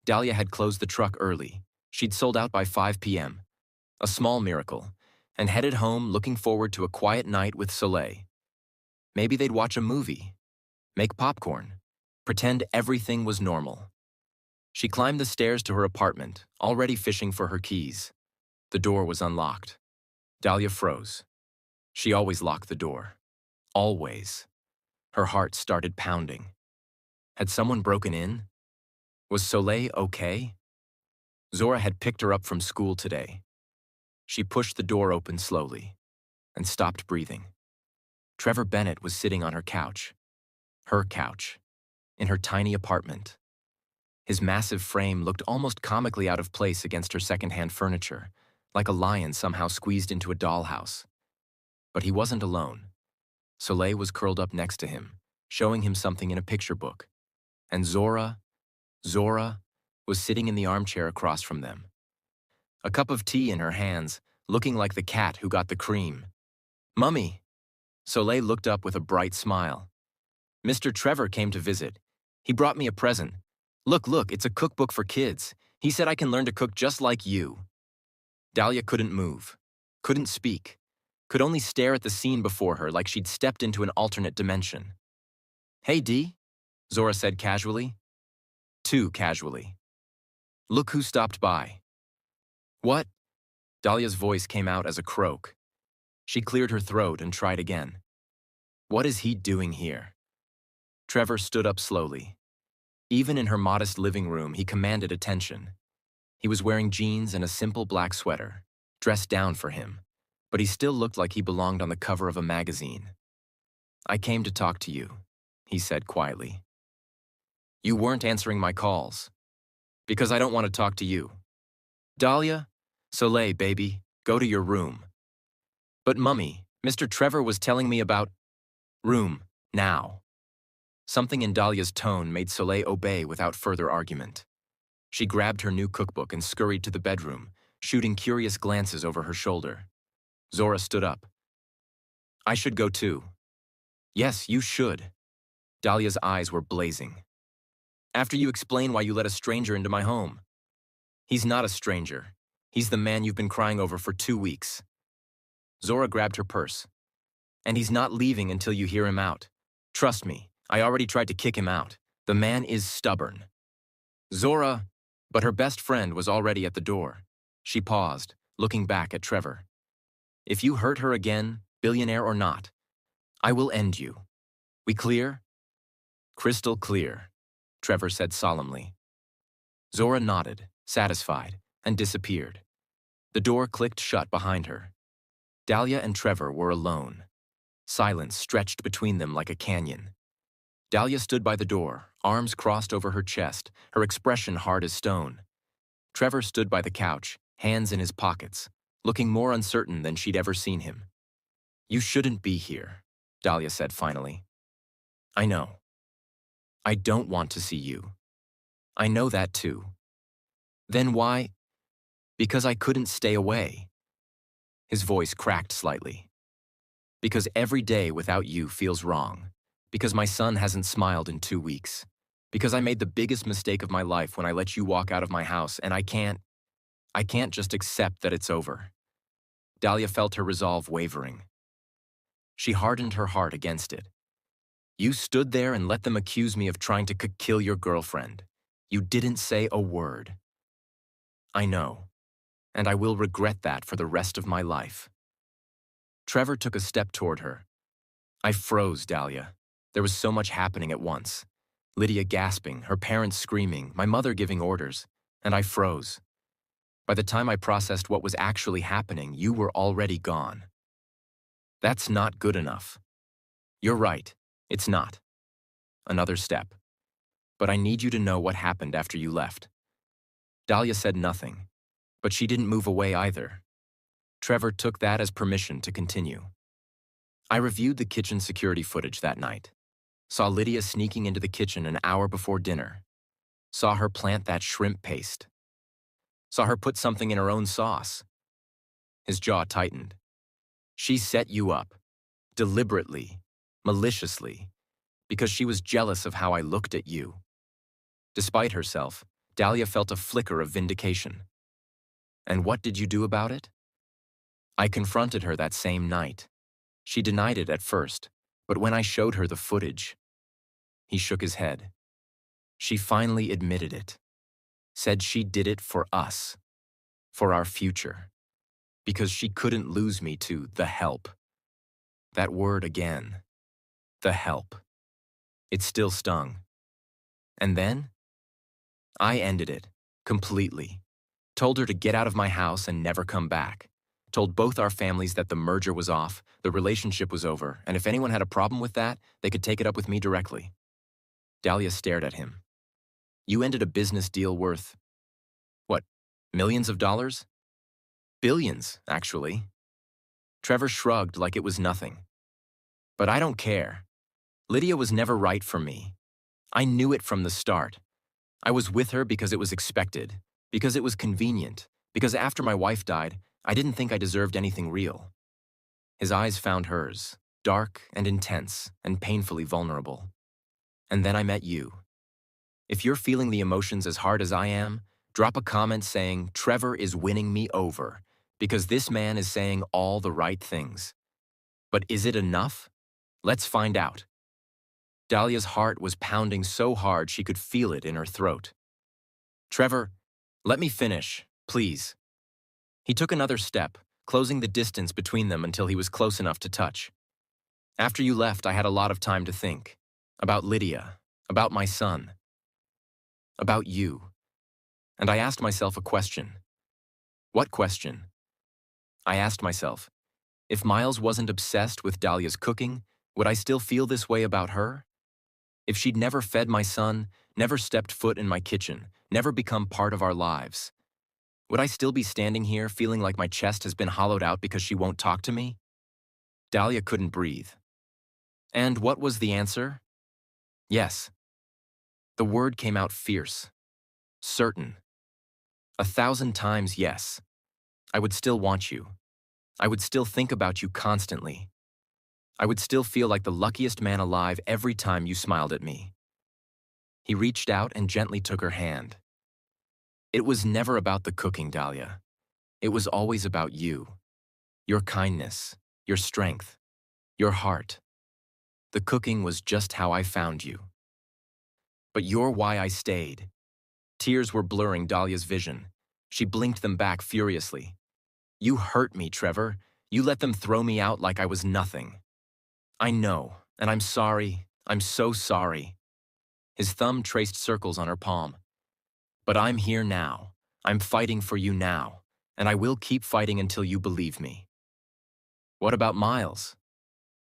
Dahlia had closed the truck early. She'd sold out by 5 p.m., a small miracle, and headed home looking forward to a quiet night with Soleil. Maybe they'd watch a movie, make popcorn, pretend everything was normal. She climbed the stairs to her apartment, already fishing for her keys. The door was unlocked. Dahlia froze. She always locked the door. Always. Her heart started pounding. Had someone broken in? Was Soleil okay? Zora had picked her up from school today. She pushed the door open slowly and stopped breathing. Trevor Bennett was sitting on her couch. Her couch. In her tiny apartment. His massive frame looked almost comically out of place against her secondhand furniture, like a lion somehow squeezed into a dollhouse. But he wasn't alone. Soleil was curled up next to him, showing him something in a picture book. And Zora was sitting in the armchair across from them. A cup of tea in her hands, looking like the cat who got the cream. "Mummy!" Soleil looked up with a bright smile. "Mr. Trevor came to visit. He brought me a present. Look, it's a cookbook for kids. He said I can learn to cook just like you." Dahlia couldn't move, couldn't speak, could only stare at the scene before her like she'd stepped into an alternate dimension. "Hey, Dee," Zora said casually. Too casually. "Look who stopped by." "What?" Dahlia's voice came out as a croak. She cleared her throat and tried again. "What is he doing here?" Trevor stood up slowly. Even in her modest living room, he commanded attention. He was wearing jeans and a simple black sweater, dressed down for him, but he still looked like he belonged on the cover of a magazine. "I came to talk to you," he said quietly. "You weren't answering my calls. Because I don't want to talk to you." "Dahlia? Soleil, baby, go to your room." "But Mummy, Mr. Trevor was telling me about—" "Room, now." Something in Dahlia's tone made Soleil obey without further argument. She grabbed her new cookbook and scurried to the bedroom, shooting curious glances over her shoulder. Zora stood up. "I should go too." "Yes, you should." Dahlia's eyes were blazing. "After you explain why you let a stranger into my home." "He's not a stranger. He's the man you've been crying over for 2 weeks." Zora grabbed her purse. "And he's not leaving until you hear him out. Trust me, I already tried to kick him out. The man is stubborn." "Zora," but her best friend was already at the door. She paused, looking back at Trevor. "If you hurt her again, billionaire or not, I will end you. We clear?" "Crystal clear," Trevor said solemnly. Zora nodded, satisfied, and disappeared. The door clicked shut behind her. Dahlia and Trevor were alone. Silence stretched between them like a canyon. Dahlia stood by the door, arms crossed over her chest, her expression hard as stone. Trevor stood by the couch, hands in his pockets, looking more uncertain than she'd ever seen him. "You shouldn't be here," Dahlia said finally. "I know. I don't want to see you. I know that too." "Then why?" "Because I couldn't stay away." His voice cracked slightly. "Because every day without you feels wrong. Because my son hasn't smiled in 2 weeks. Because I made the biggest mistake of my life when I let you walk out of my house, and I can't just accept that it's over." Dahlia felt her resolve wavering. She hardened her heart against it. "You stood there and let them accuse me of trying to kill your girlfriend. You didn't say a word." "I know, and I will regret that for the rest of my life." Trevor took a step toward her. I froze, Dahlia. There was so much happening at once. Lydia gasping, her parents screaming, my mother giving orders, and I froze. By the time I processed what was actually happening, you were already gone. "That's not good enough." "You're right, it's not." Another step. "But I need you to know what happened after you left." Dahlia said nothing, but she didn't move away either. Trevor took that as permission to continue. "I reviewed the kitchen security footage that night. Saw Lydia sneaking into the kitchen an hour before dinner. Saw her plant that shrimp paste. Saw her put something in her own sauce." His jaw tightened. "She set you up. Deliberately. Maliciously. Because she was jealous of how I looked at you." Despite herself, Dahlia felt a flicker of vindication. "And what did you do about it?" "I confronted her that same night. She denied it at first, but when I showed her the footage..." He shook his head. "She finally admitted it." said she did it for us, for our future, because she couldn't lose me to the help. That word again, the help. It still stung. And then? I ended it, completely. Told her to get out of my house and never come back. Told both our families that the merger was off, the relationship was over, and if anyone had a problem with that, they could take it up with me directly. Dahlia stared at him. You ended a business deal worth, what, millions of dollars? Billions, actually. Trevor shrugged like it was nothing. But I don't care. Lydia was never right for me. I knew it from the start. I was with her because it was expected, because it was convenient, because after my wife died, I didn't think I deserved anything real. His eyes found hers, dark and intense and painfully vulnerable. And then I met you. If you're feeling the emotions as hard as I am, drop a comment saying, Trevor is winning me over, because this man is saying all the right things. But is it enough? Let's find out. Dahlia's heart was pounding so hard she could feel it in her throat. Trevor, let me finish, please. He took another step, closing the distance between them until he was close enough to touch. After you left, I had a lot of time to think. About Lydia, about my son, about you. And I asked myself a question. What question? I asked myself, if Miles wasn't obsessed with Dahlia's cooking, would I still feel this way about her? If she'd never fed my son, never stepped foot in my kitchen, never become part of our lives, would I still be standing here feeling like my chest has been hollowed out because she won't talk to me? Dahlia couldn't breathe. And what was the answer? Yes. The word came out fierce, certain. 1,000 times yes. I would still want you. I would still think about you constantly. I would still feel like the luckiest man alive every time you smiled at me. He reached out and gently took her hand. It was never about the cooking, Dahlia. It was always about you. Your kindness, your strength, your heart. The cooking was just how I found you. But you're why I stayed. Tears were blurring Dahlia's vision. She blinked them back furiously. You hurt me, Trevor. You let them throw me out like I was nothing. I know, and I'm sorry. I'm so sorry. His thumb traced circles on her palm. But I'm here now. I'm fighting for you now, and I will keep fighting until you believe me. What about Miles?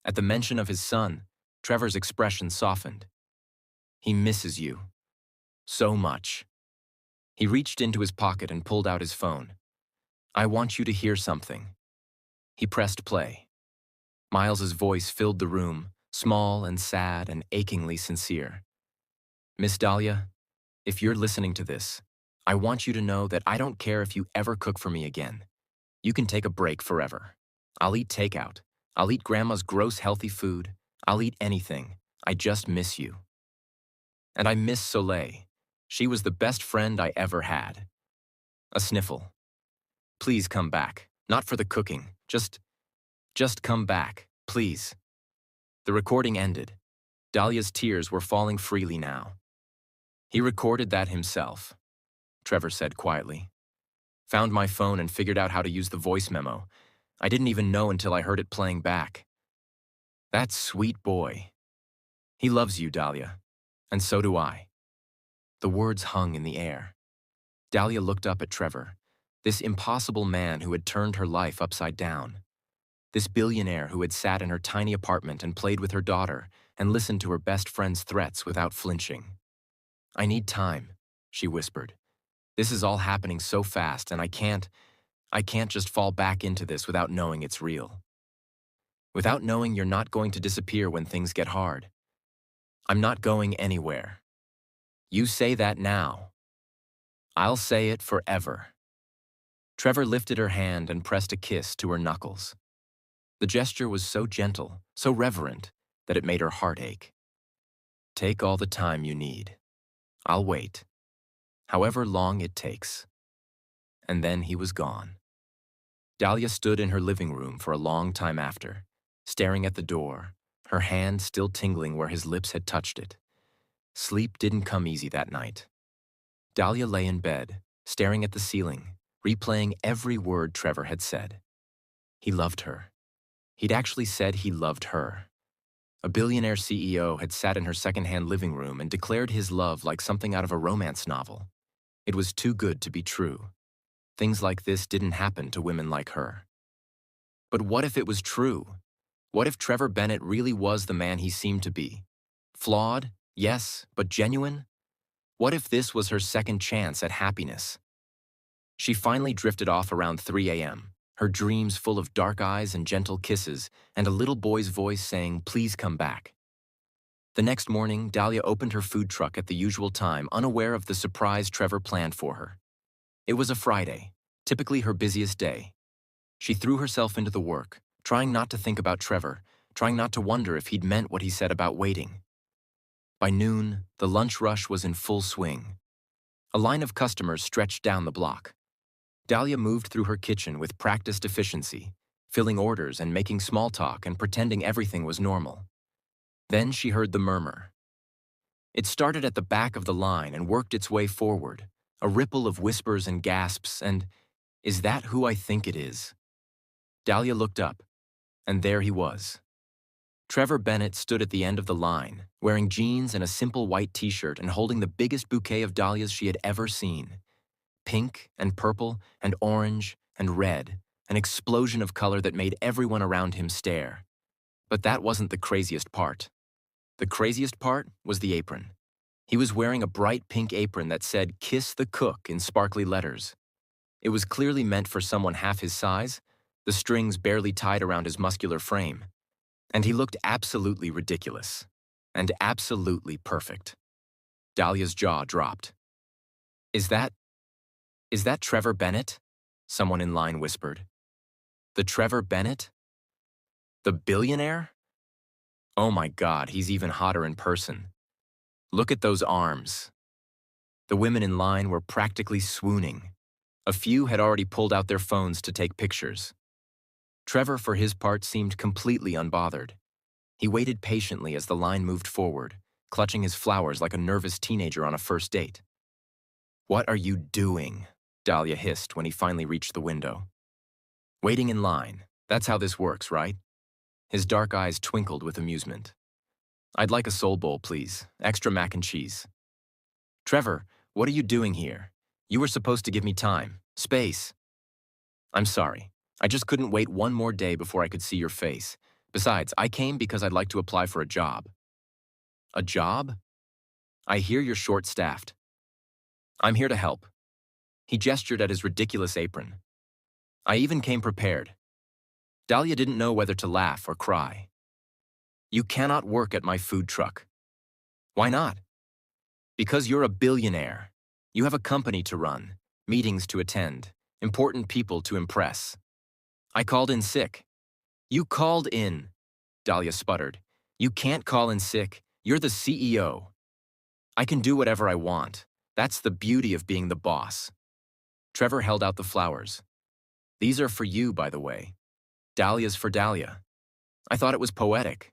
At the mention of his son, Trevor's expression softened. He misses you. So much. He reached into his pocket and pulled out his phone. I want you to hear something. He pressed play. Miles's voice filled the room, small and sad and achingly sincere. Miss Dahlia, if you're listening to this, I want you to know that I don't care if you ever cook for me again. You can take a break forever. I'll eat takeout. I'll eat Grandma's gross healthy food. I'll eat anything. I just miss you. And I miss Soleil. She was the best friend I ever had. A sniffle. Please come back. Not for the cooking. Just come back, please. The recording ended. Dahlia's tears were falling freely now. He recorded that himself, Trevor said quietly. Found my phone and figured out how to use the voice memo. I didn't even know until I heard it playing back. That sweet boy. He loves you, Dahlia. And so do I. The words hung in the air. Dahlia looked up at Trevor, this impossible man who had turned her life upside down. This billionaire who had sat in her tiny apartment and played with her daughter and listened to her best friend's threats without flinching. I need time, she whispered. This is all happening so fast and I can't just fall back into this without knowing it's real. Without knowing you're not going to disappear when things get hard. I'm not going anywhere. You say that now. I'll say it forever. Trevor lifted her hand and pressed a kiss to her knuckles. The gesture was so gentle, so reverent, that it made her heart ache. Take all the time you need. I'll wait, however long it takes. And then he was gone. Dahlia stood in her living room for a long time after, staring at the door, her hand still tingling where his lips had touched it. Sleep didn't come easy that night. Dahlia lay in bed, staring at the ceiling, replaying every word Trevor had said. He loved her. He'd actually said he loved her. A billionaire CEO had sat in her secondhand living room and declared his love like something out of a romance novel. It was too good to be true. Things like this didn't happen to women like her. But what if it was true? What if Trevor Bennett really was the man he seemed to be? Flawed, yes, but genuine? What if this was her second chance at happiness? She finally drifted off around 3 a.m., her dreams full of dark eyes and gentle kisses, and a little boy's voice saying, "Please come back." The next morning, Dahlia opened her food truck at the usual time, unaware of the surprise Trevor planned for her. It was a Friday, typically her busiest day. She threw herself into the work, trying not to think about Trevor, trying not to wonder if he'd meant what he said about waiting. By noon, the lunch rush was in full swing. A line of customers stretched down the block. Dahlia moved through her kitchen with practiced efficiency, filling orders and making small talk and pretending everything was normal. Then she heard the murmur. It started at the back of the line and worked its way forward, a ripple of whispers and gasps, and, "Is that who I think it is?" Dahlia looked up, and there he was. Trevor Bennett stood at the end of the line, wearing jeans and a simple white t-shirt and holding the biggest bouquet of dahlias she had ever seen. Pink and purple and orange and red, an explosion of color that made everyone around him stare. But that wasn't the craziest part. The craziest part was the apron. He was wearing a bright pink apron that said "Kiss the Cook" in sparkly letters. It was clearly meant for someone half his size, the strings barely tied around his muscular frame. And he looked absolutely ridiculous. And absolutely perfect. Dahlia's jaw dropped. Is that Trevor Bennett?" Someone in line whispered. "The Trevor Bennett? The billionaire? Oh my God, he's even hotter in person. Look at those arms." The women in line were practically swooning. A few had already pulled out their phones to take pictures. Trevor, for his part, seemed completely unbothered. He waited patiently as the line moved forward, clutching his flowers like a nervous teenager on a first date. "What are you doing?" Dahlia hissed when he finally reached the window. "Waiting in line. That's how this works, right?" His dark eyes twinkled with amusement. "I'd like a soul bowl, please. Extra mac and cheese." "Trevor, what are you doing here? You were supposed to give me time. Space." "I'm sorry. I just couldn't wait one more day before I could see your face. Besides, I came because I'd like to apply for a job." "A job? I hear you're short-staffed." "I'm here to help." He gestured at his ridiculous apron. "I even came prepared." Dahlia didn't know whether to laugh or cry. "You cannot work at my food truck." "Why not?" "Because you're a billionaire. You have a company to run, meetings to attend, important people to impress." "I called in sick." "You called in," Dahlia sputtered. "You can't call in sick. You're the CEO." "I can do whatever I want. That's the beauty of being the boss." Trevor held out the flowers. "These are for you, by the way. Dahlia's for Dahlia. I thought it was poetic."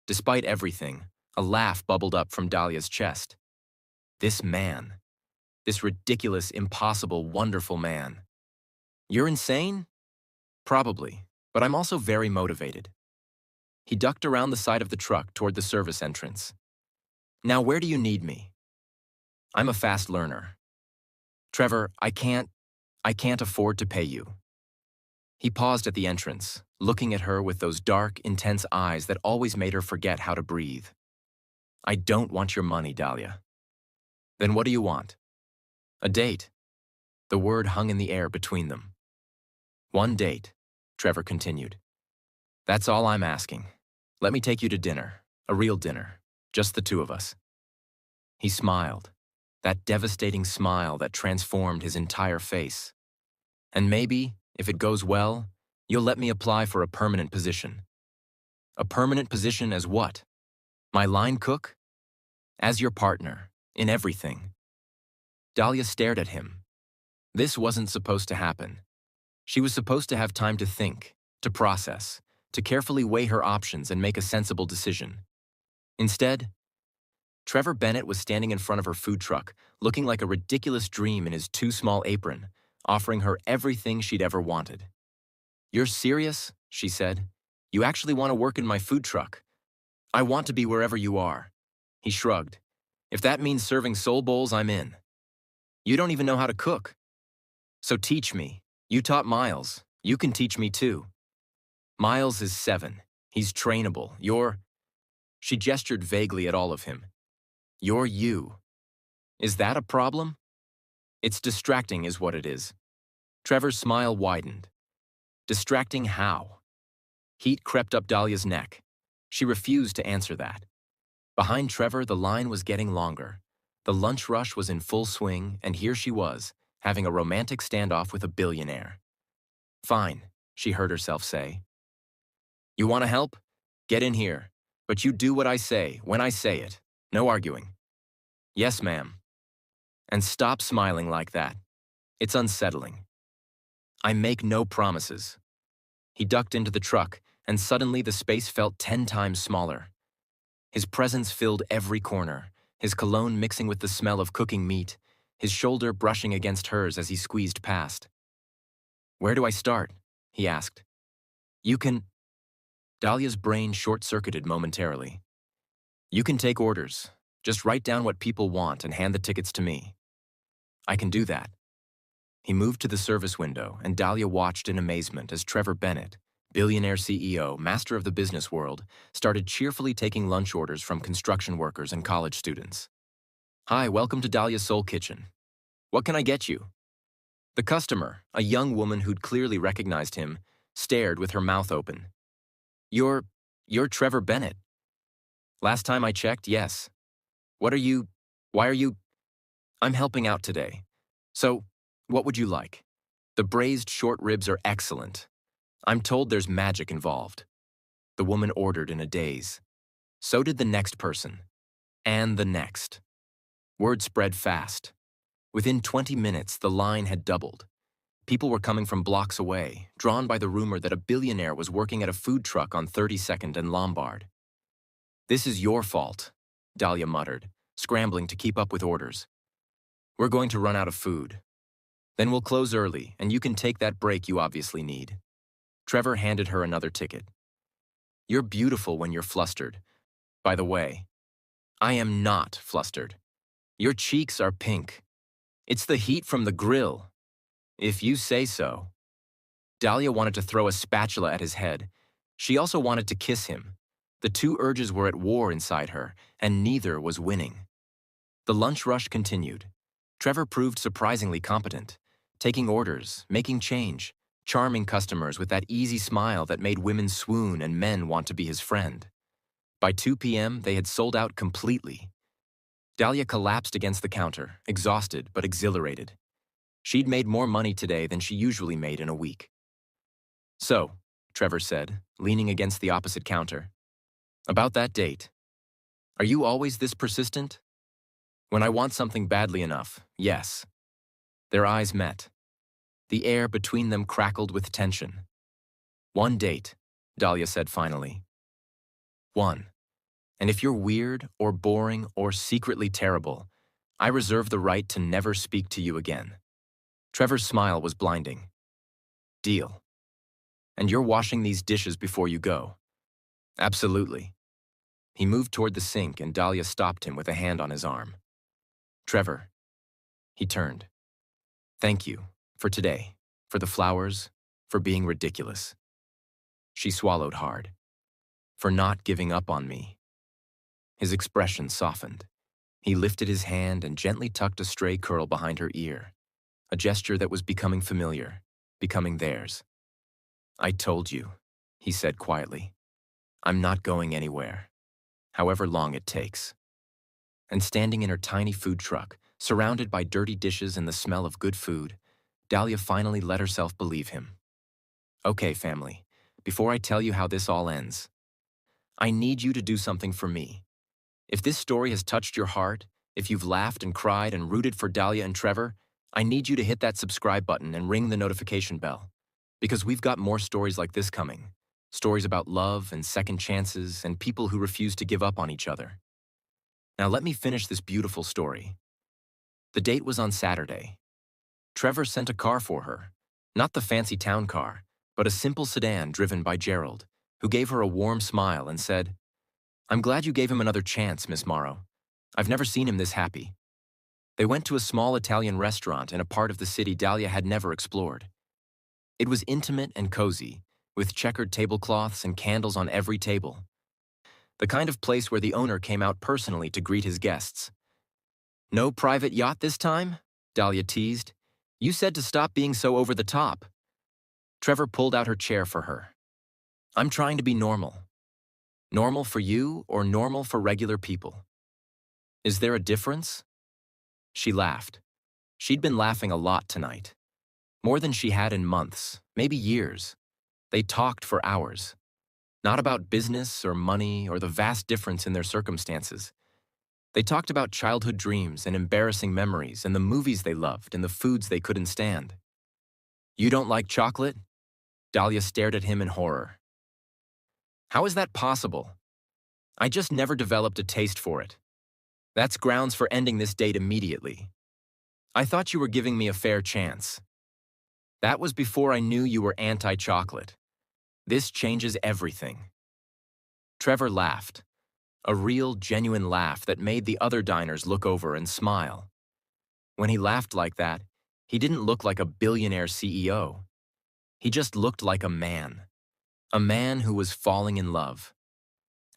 Despite everything, a laugh bubbled up from Dahlia's chest. This man. This ridiculous, impossible, wonderful man. "You're insane?" "Probably, but I'm also very motivated." He ducked around the side of the truck toward the service entrance. "Now where do you need me?" "I'm a fast learner." "Trevor, I can't afford to pay you." He paused at the entrance, looking at her with those dark, intense eyes that always made her forget how to breathe. "I don't want your money, Dahlia." "Then what do you want?" "A date." The word hung in the air between them. "One date," Trevor continued. "That's all I'm asking. Let me take you to dinner, a real dinner, just the two of us." He smiled, that devastating smile that transformed his entire face. "And maybe, if it goes well, you'll let me apply for a permanent position." "A permanent position as what? My line cook?" "As your partner, in everything." Dahlia stared at him. This wasn't supposed to happen. She was supposed to have time to think, to process, to carefully weigh her options and make a sensible decision. Instead, Trevor Bennett was standing in front of her food truck, looking like a ridiculous dream in his too small apron, offering her everything she'd ever wanted. "You're serious?" she said. "You actually want to work in my food truck?" "I want to be wherever you are." He shrugged. "If that means serving soul bowls, I'm in." "You don't even know how to cook." "So teach me. You taught Miles. You can teach me too." "Miles is 7. He's trainable. She gestured vaguely at all of him. "You're you. Is that a problem?" "It's distracting is what it is." Trevor's smile widened. "Distracting how?" Heat crept up Dahlia's neck. She refused to answer that. Behind Trevor, the line was getting longer. The lunch rush was in full swing, and here she was, having a romantic standoff with a billionaire. "Fine," she heard herself say. "You want to help? Get in here. But you do what I say, when I say it. No arguing." "Yes, ma'am." "And stop smiling like that. It's unsettling." "I make no promises." He ducked into the truck, and suddenly the space felt 10 times smaller. His presence filled every corner, his cologne mixing with the smell of cooking meat, his shoulder brushing against hers as he squeezed past. "Where do I start?" he asked. "You can—" Dahlia's brain short-circuited momentarily. "You can take orders. Just write down what people want and hand the tickets to me." "I can do that." He moved to the service window, and Dahlia watched in amazement as Trevor Bennett, billionaire CEO, master of the business world, started cheerfully taking lunch orders from construction workers and college students. "Hi, welcome to Dahlia's Soul Kitchen. What can I get you?" The customer, a young woman who'd clearly recognized him, stared with her mouth open. You're Trevor Bennett." "Last time I checked, yes." Why are you—" "I'm helping out today. So, what would you like?" "The braised short ribs are excellent. I'm told there's magic involved." The woman ordered in a daze. So did the next person. And the next. Word spread fast. Within 20 minutes, the line had doubled. People were coming from blocks away, drawn by the rumor that a billionaire was working at a food truck on 32nd and Lombard. "This is your fault," Dahlia muttered, scrambling to keep up with orders. "We're going to run out of food. Then we'll close early, and you can take that break you obviously need." Trevor handed her another ticket. "You're beautiful when you're flustered. By the way, I am not flustered. Your cheeks are pink. It's the heat from the grill. If you say so." Dahlia wanted to throw a spatula at his head. She also wanted to kiss him. The two urges were at war inside her, and neither was winning. The lunch rush continued. Trevor proved surprisingly competent, taking orders, making change, charming customers with that easy smile that made women swoon and men want to be his friend. By 2 p.m., they had sold out completely. Dahlia collapsed against the counter, exhausted but exhilarated. She'd made more money today than she usually made in a week. "So," Trevor said, leaning against the opposite counter, "about that date. Are you always this persistent?" "When I want something badly enough, yes." Their eyes met. The air between them crackled with tension. "One date," Dahlia said finally. "One. And if you're weird or boring or secretly terrible, I reserve the right to never speak to you again." Trevor's smile was blinding. "Deal. And you're washing these dishes before you go." "Absolutely." He moved toward the sink, and Dahlia stopped him with a hand on his arm. "Trevor." He turned. "Thank you, for today, for the flowers, for being ridiculous." She swallowed hard. "For not giving up on me." His expression softened. He lifted his hand and gently tucked a stray curl behind her ear, a gesture that was becoming familiar, becoming theirs. "I told you," he said quietly. "I'm not going anywhere, however long it takes." And standing in her tiny food truck, surrounded by dirty dishes and the smell of good food, Dahlia finally let herself believe him. "Okay, family, before I tell you how this all ends, I need you to do something for me. If this story has touched your heart, if you've laughed and cried and rooted for Dahlia and Trevor, I need you to hit that subscribe button and ring the notification bell. Because we've got more stories like this coming. Stories about love and second chances and people who refuse to give up on each other. Now let me finish this beautiful story. The date was on Saturday. Trevor sent a car for her. Not the fancy town car, but a simple sedan driven by Gerald, who gave her a warm smile and said, "I'm glad you gave him another chance, Miss Morrow. I've never seen him this happy." They went to a small Italian restaurant in a part of the city Dahlia had never explored. It was intimate and cozy, with checkered tablecloths and candles on every table. The kind of place where the owner came out personally to greet his guests. "No private yacht this time?" Dahlia teased. "You said to stop being so over the top." Trevor pulled out her chair for her. "I'm trying to be normal. Normal for you or normal for regular people? Is there a difference?" She laughed. She'd been laughing a lot tonight. More than she had in months, maybe years. They talked for hours. Not about business or money or the vast difference in their circumstances. They talked about childhood dreams and embarrassing memories and the movies they loved and the foods they couldn't stand. "You don't like chocolate?" Dahlia stared at him in horror. "How is that possible? I just never developed a taste for it. That's grounds for ending this date immediately. I thought you were giving me a fair chance. That was before I knew you were anti-chocolate. This changes everything." Trevor laughed. A real, genuine laugh that made the other diners look over and smile. When he laughed like that, he didn't look like a billionaire CEO. He just looked like a man who was falling in love.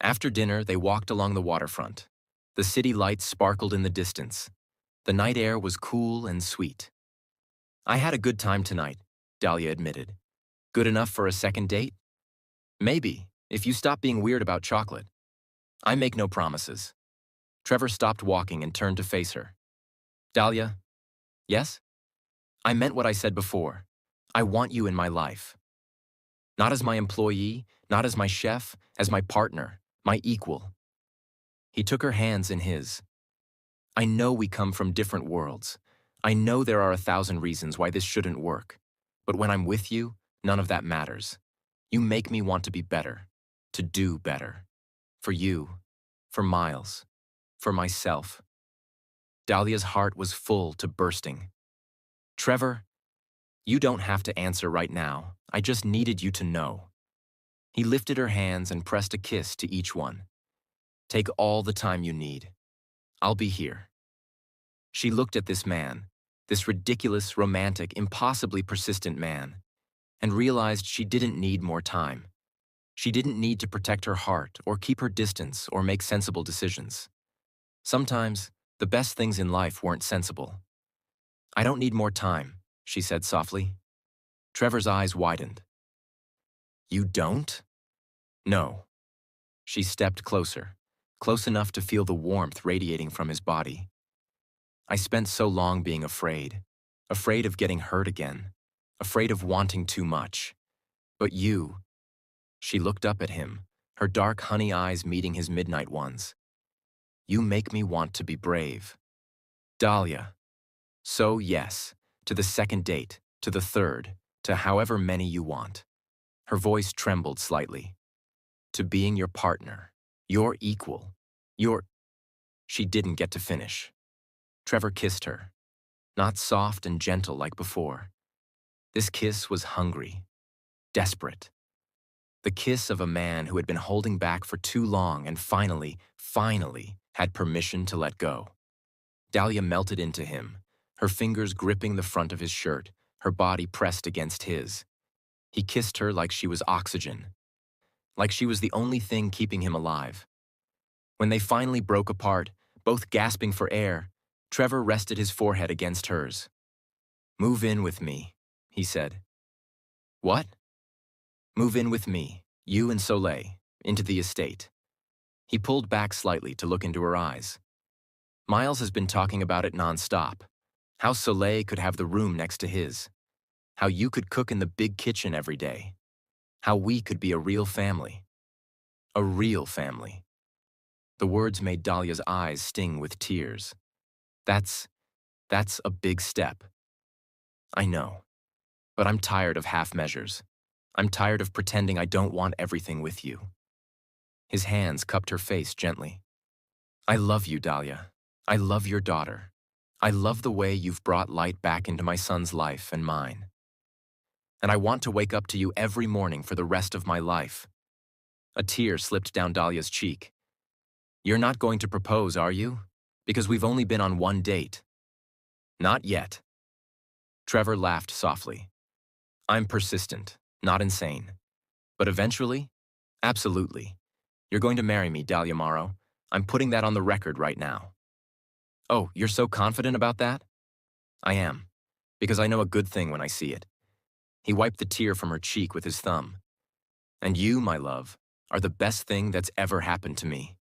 After dinner, they walked along the waterfront. The city lights sparkled in the distance. The night air was cool and sweet. "I had a good time tonight," Dahlia admitted. "Good enough for a second date?" "Maybe, if you stop being weird about chocolate. I make no promises." Trevor stopped walking and turned to face her. "Dahlia, yes? I meant what I said before. I want you in my life. Not as my employee, not as my chef, as my partner, my equal." He took her hands in his. "I know we come from different worlds. I know there are 1,000 reasons why this shouldn't work. But when I'm with you, none of that matters. You make me want to be better, to do better. For you, for Miles, for myself." Dahlia's heart was full to bursting. "Trevor, you don't have to answer right now. I just needed you to know." He lifted her hands and pressed a kiss to each one. "Take all the time you need. I'll be here." She looked at this man, this ridiculous, romantic, impossibly persistent man, and realized she didn't need more time. She didn't need to protect her heart or keep her distance or make sensible decisions. Sometimes, the best things in life weren't sensible. "I don't need more time," she said softly. Trevor's eyes widened. "You don't?" "No." She stepped closer, close enough to feel the warmth radiating from his body. "I spent so long being afraid of getting hurt again, afraid of wanting too much. But you—" She looked up at him, her dark honey eyes meeting his midnight ones. "You make me want to be brave. Dahlia. So yes, to the second date, to the third, to however many you want." Her voice trembled slightly. "To being your partner, your equal, your—" She didn't get to finish. Trevor kissed her, not soft and gentle like before. This kiss was hungry, desperate. The kiss of a man who had been holding back for too long and finally had permission to let go. Dahlia melted into him, her fingers gripping the front of his shirt, her body pressed against his. He kissed her like she was oxygen, like she was the only thing keeping him alive. When they finally broke apart, both gasping for air, Trevor rested his forehead against hers. "Move in with me," he said. "What?" "Move in with me, you and Soleil, into the estate." He pulled back slightly to look into her eyes. "Miles has been talking about it nonstop. How Soleil could have the room next to his. How you could cook in the big kitchen every day. How we could be a real family. A real family." The words made Dahlia's eyes sting with tears. That's a big step." "I know. But I'm tired of half measures. I'm tired of pretending I don't want everything with you." His hands cupped her face gently. I love you, Dahlia. I love your daughter. I love the way you've brought light back into my son's life and mine. And I want to wake up to you every morning for the rest of my life. A tear slipped down Dahlia's cheek. You're not going to propose, are you? Because we've only been on one date. Not yet. Trevor laughed softly. I'm persistent, not insane. But eventually, absolutely. You're going to marry me, Dahlia Morrow. I'm putting that on the record right now. Oh, you're so confident about that? I am, because I know a good thing when I see it. He wiped the tear from her cheek with his thumb. And you, my love, are the best thing that's ever happened to me.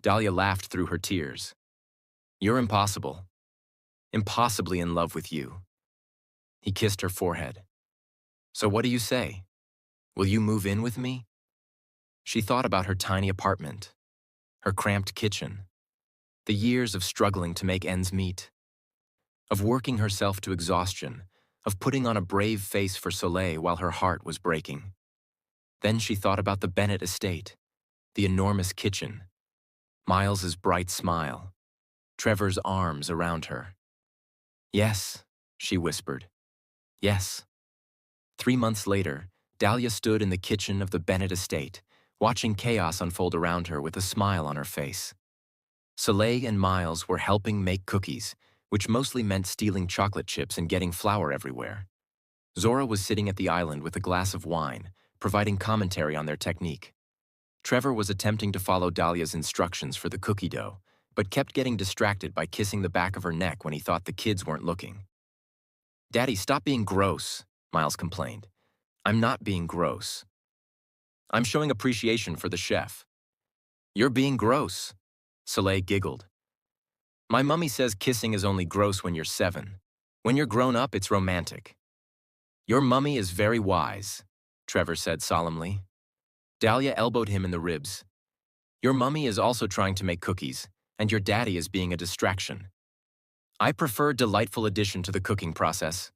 Dahlia laughed through her tears. You're impossible. Impossibly in love with you. He kissed her forehead. So what do you say? Will you move in with me? She thought about her tiny apartment, her cramped kitchen, the years of struggling to make ends meet, of working herself to exhaustion, of putting on a brave face for Soleil while her heart was breaking. Then she thought about the Bennett estate, the enormous kitchen, Miles's bright smile, Trevor's arms around her. Yes, she whispered. Yes. 3 months later, Dahlia stood in the kitchen of the Bennett estate, watching chaos unfold around her with a smile on her face. Soleil and Miles were helping make cookies, which mostly meant stealing chocolate chips and getting flour everywhere. Zora was sitting at the island with a glass of wine, providing commentary on their technique. Trevor was attempting to follow Dahlia's instructions for the cookie dough, but kept getting distracted by kissing the back of her neck when he thought the kids weren't looking. Daddy, stop being gross, Miles complained. I'm not being gross. I'm showing appreciation for the chef. You're being gross, Soleil giggled. My mummy says kissing is only gross when you're 7. When you're grown up, it's romantic. Your mummy is very wise, Trevor said solemnly. Dahlia elbowed him in the ribs. Your mummy is also trying to make cookies, and your daddy is being a distraction. I prefer delightful addition to the cooking process.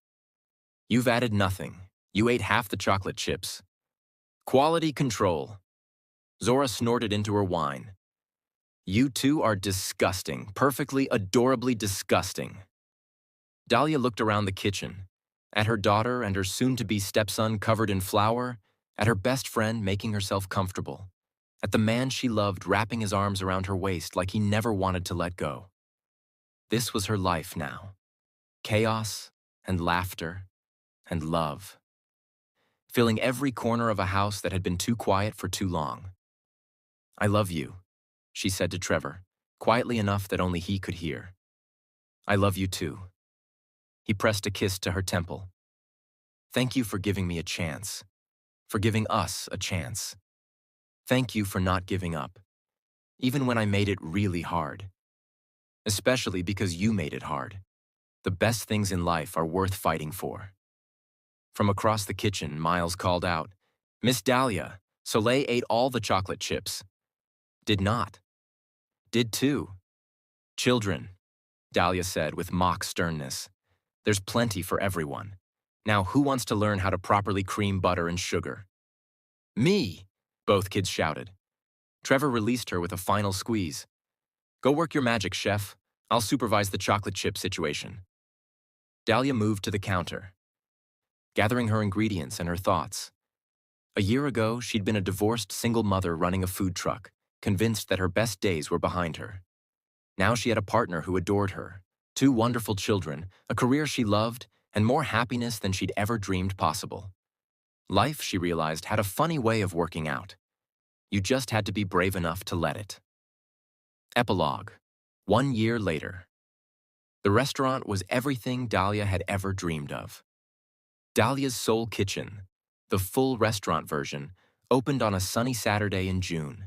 You've added nothing. You ate half the chocolate chips. Quality control. Zora snorted into her wine. You two are disgusting, perfectly, adorably disgusting. Dahlia looked around the kitchen, at her daughter and her soon-to-be stepson covered in flour, at her best friend making herself comfortable, at the man she loved wrapping his arms around her waist like he never wanted to let go. This was her life now. Chaos and laughter and love, filling every corner of a house that had been too quiet for too long. I love you, she said to Trevor, quietly enough that only he could hear. I love you too. He pressed a kiss to her temple. Thank you for giving me a chance, for giving us a chance. Thank you for not giving up, even when I made it really hard. Especially because you made it hard. The best things in life are worth fighting for. From across the kitchen, Miles called out, Miss Dahlia, Soleil ate all the chocolate chips. Did not. Did too. Children, Dahlia said with mock sternness. There's plenty for everyone. Now who wants to learn how to properly cream butter and sugar? Me, both kids shouted. Trevor released her with a final squeeze. Go work your magic, chef. I'll supervise the chocolate chip situation. Dahlia moved to the counter, gathering her ingredients and her thoughts. A year ago, she'd been a divorced single mother running a food truck, convinced that her best days were behind her. Now she had a partner who adored her, 2 wonderful children, a career she loved, and more happiness than she'd ever dreamed possible. Life, she realized, had a funny way of working out. You just had to be brave enough to let it. Epilogue. 1 year later. The restaurant was everything Dahlia had ever dreamed of. Dahlia's Soul Kitchen, the full restaurant version, opened on a sunny Saturday in June.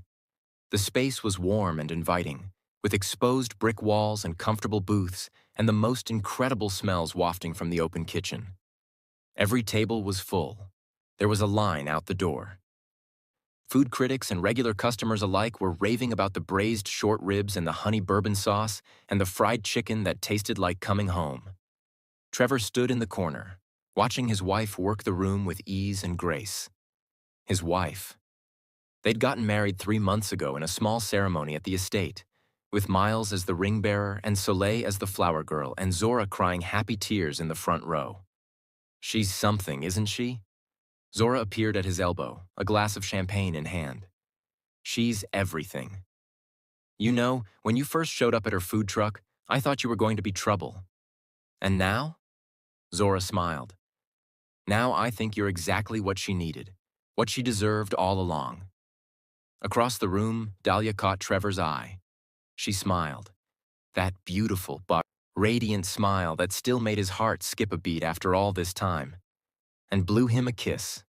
The space was warm and inviting, with exposed brick walls and comfortable booths and the most incredible smells wafting from the open kitchen. Every table was full. There was a line out the door. Food critics and regular customers alike were raving about the braised short ribs and the honey bourbon sauce and the fried chicken that tasted like coming home. Trevor stood in the corner, watching his wife work the room with ease and grace. His wife. They'd gotten married 3 months ago in a small ceremony at the estate, with Miles as the ring bearer and Soleil as the flower girl and Zora crying happy tears in the front row. She's something, isn't she? Zora appeared at his elbow, a glass of champagne in hand. She's everything. You know, when you first showed up at her food truck, I thought you were going to be trouble. And now? Zora smiled. Now I think you're exactly what she needed, what she deserved all along. Across the room, Dahlia caught Trevor's eye. She smiled. That beautiful, but radiant smile that still made his heart skip a beat after all this time. And blew him a kiss.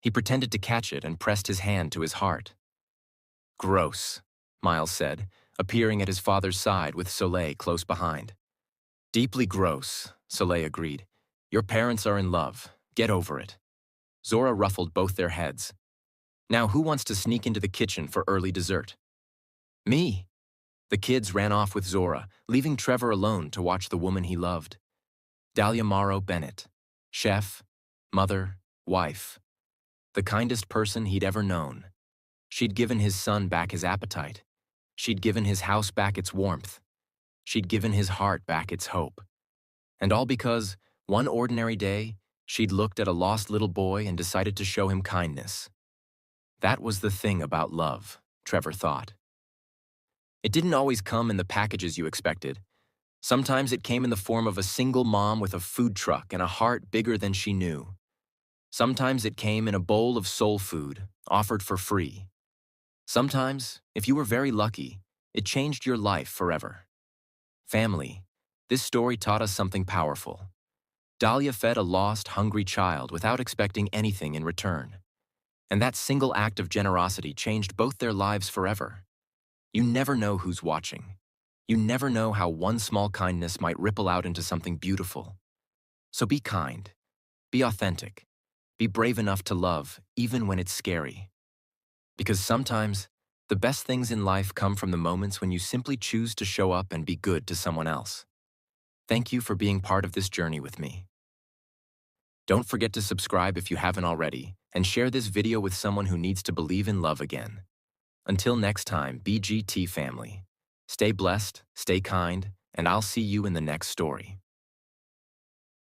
He pretended to catch it and pressed his hand to his heart. Gross, Miles said, appearing at his father's side with Soleil close behind. Deeply gross, Soleil agreed. Your parents are in love. Get over it. Zora ruffled both their heads. Now who wants to sneak into the kitchen for early dessert? Me. The kids ran off with Zora, leaving Trevor alone to watch the woman he loved. Dahlia Morrow Bennett. Chef, mother, wife. The kindest person he'd ever known. She'd given his son back his appetite. She'd given his house back its warmth. She'd given his heart back its hope. And all because, one ordinary day, she'd looked at a lost little boy and decided to show him kindness. That was the thing about love, Trevor thought. It didn't always come in the packages you expected. Sometimes it came in the form of a single mom with a food truck and a heart bigger than she knew. Sometimes it came in a bowl of soul food, offered for free. Sometimes, if you were very lucky, it changed your life forever. Family. This story taught us something powerful. Dahlia fed a lost, hungry child without expecting anything in return. And that single act of generosity changed both their lives forever. You never know who's watching. You never know how one small kindness might ripple out into something beautiful. So be kind. Be authentic. Be brave enough to love, even when it's scary. Because sometimes, the best things in life come from the moments when you simply choose to show up and be good to someone else. Thank you for being part of this journey with me. Don't forget to subscribe if you haven't already, and share this video with someone who needs to believe in love again. Until next time, BGT family. Stay blessed, stay kind, and I'll see you in the next story.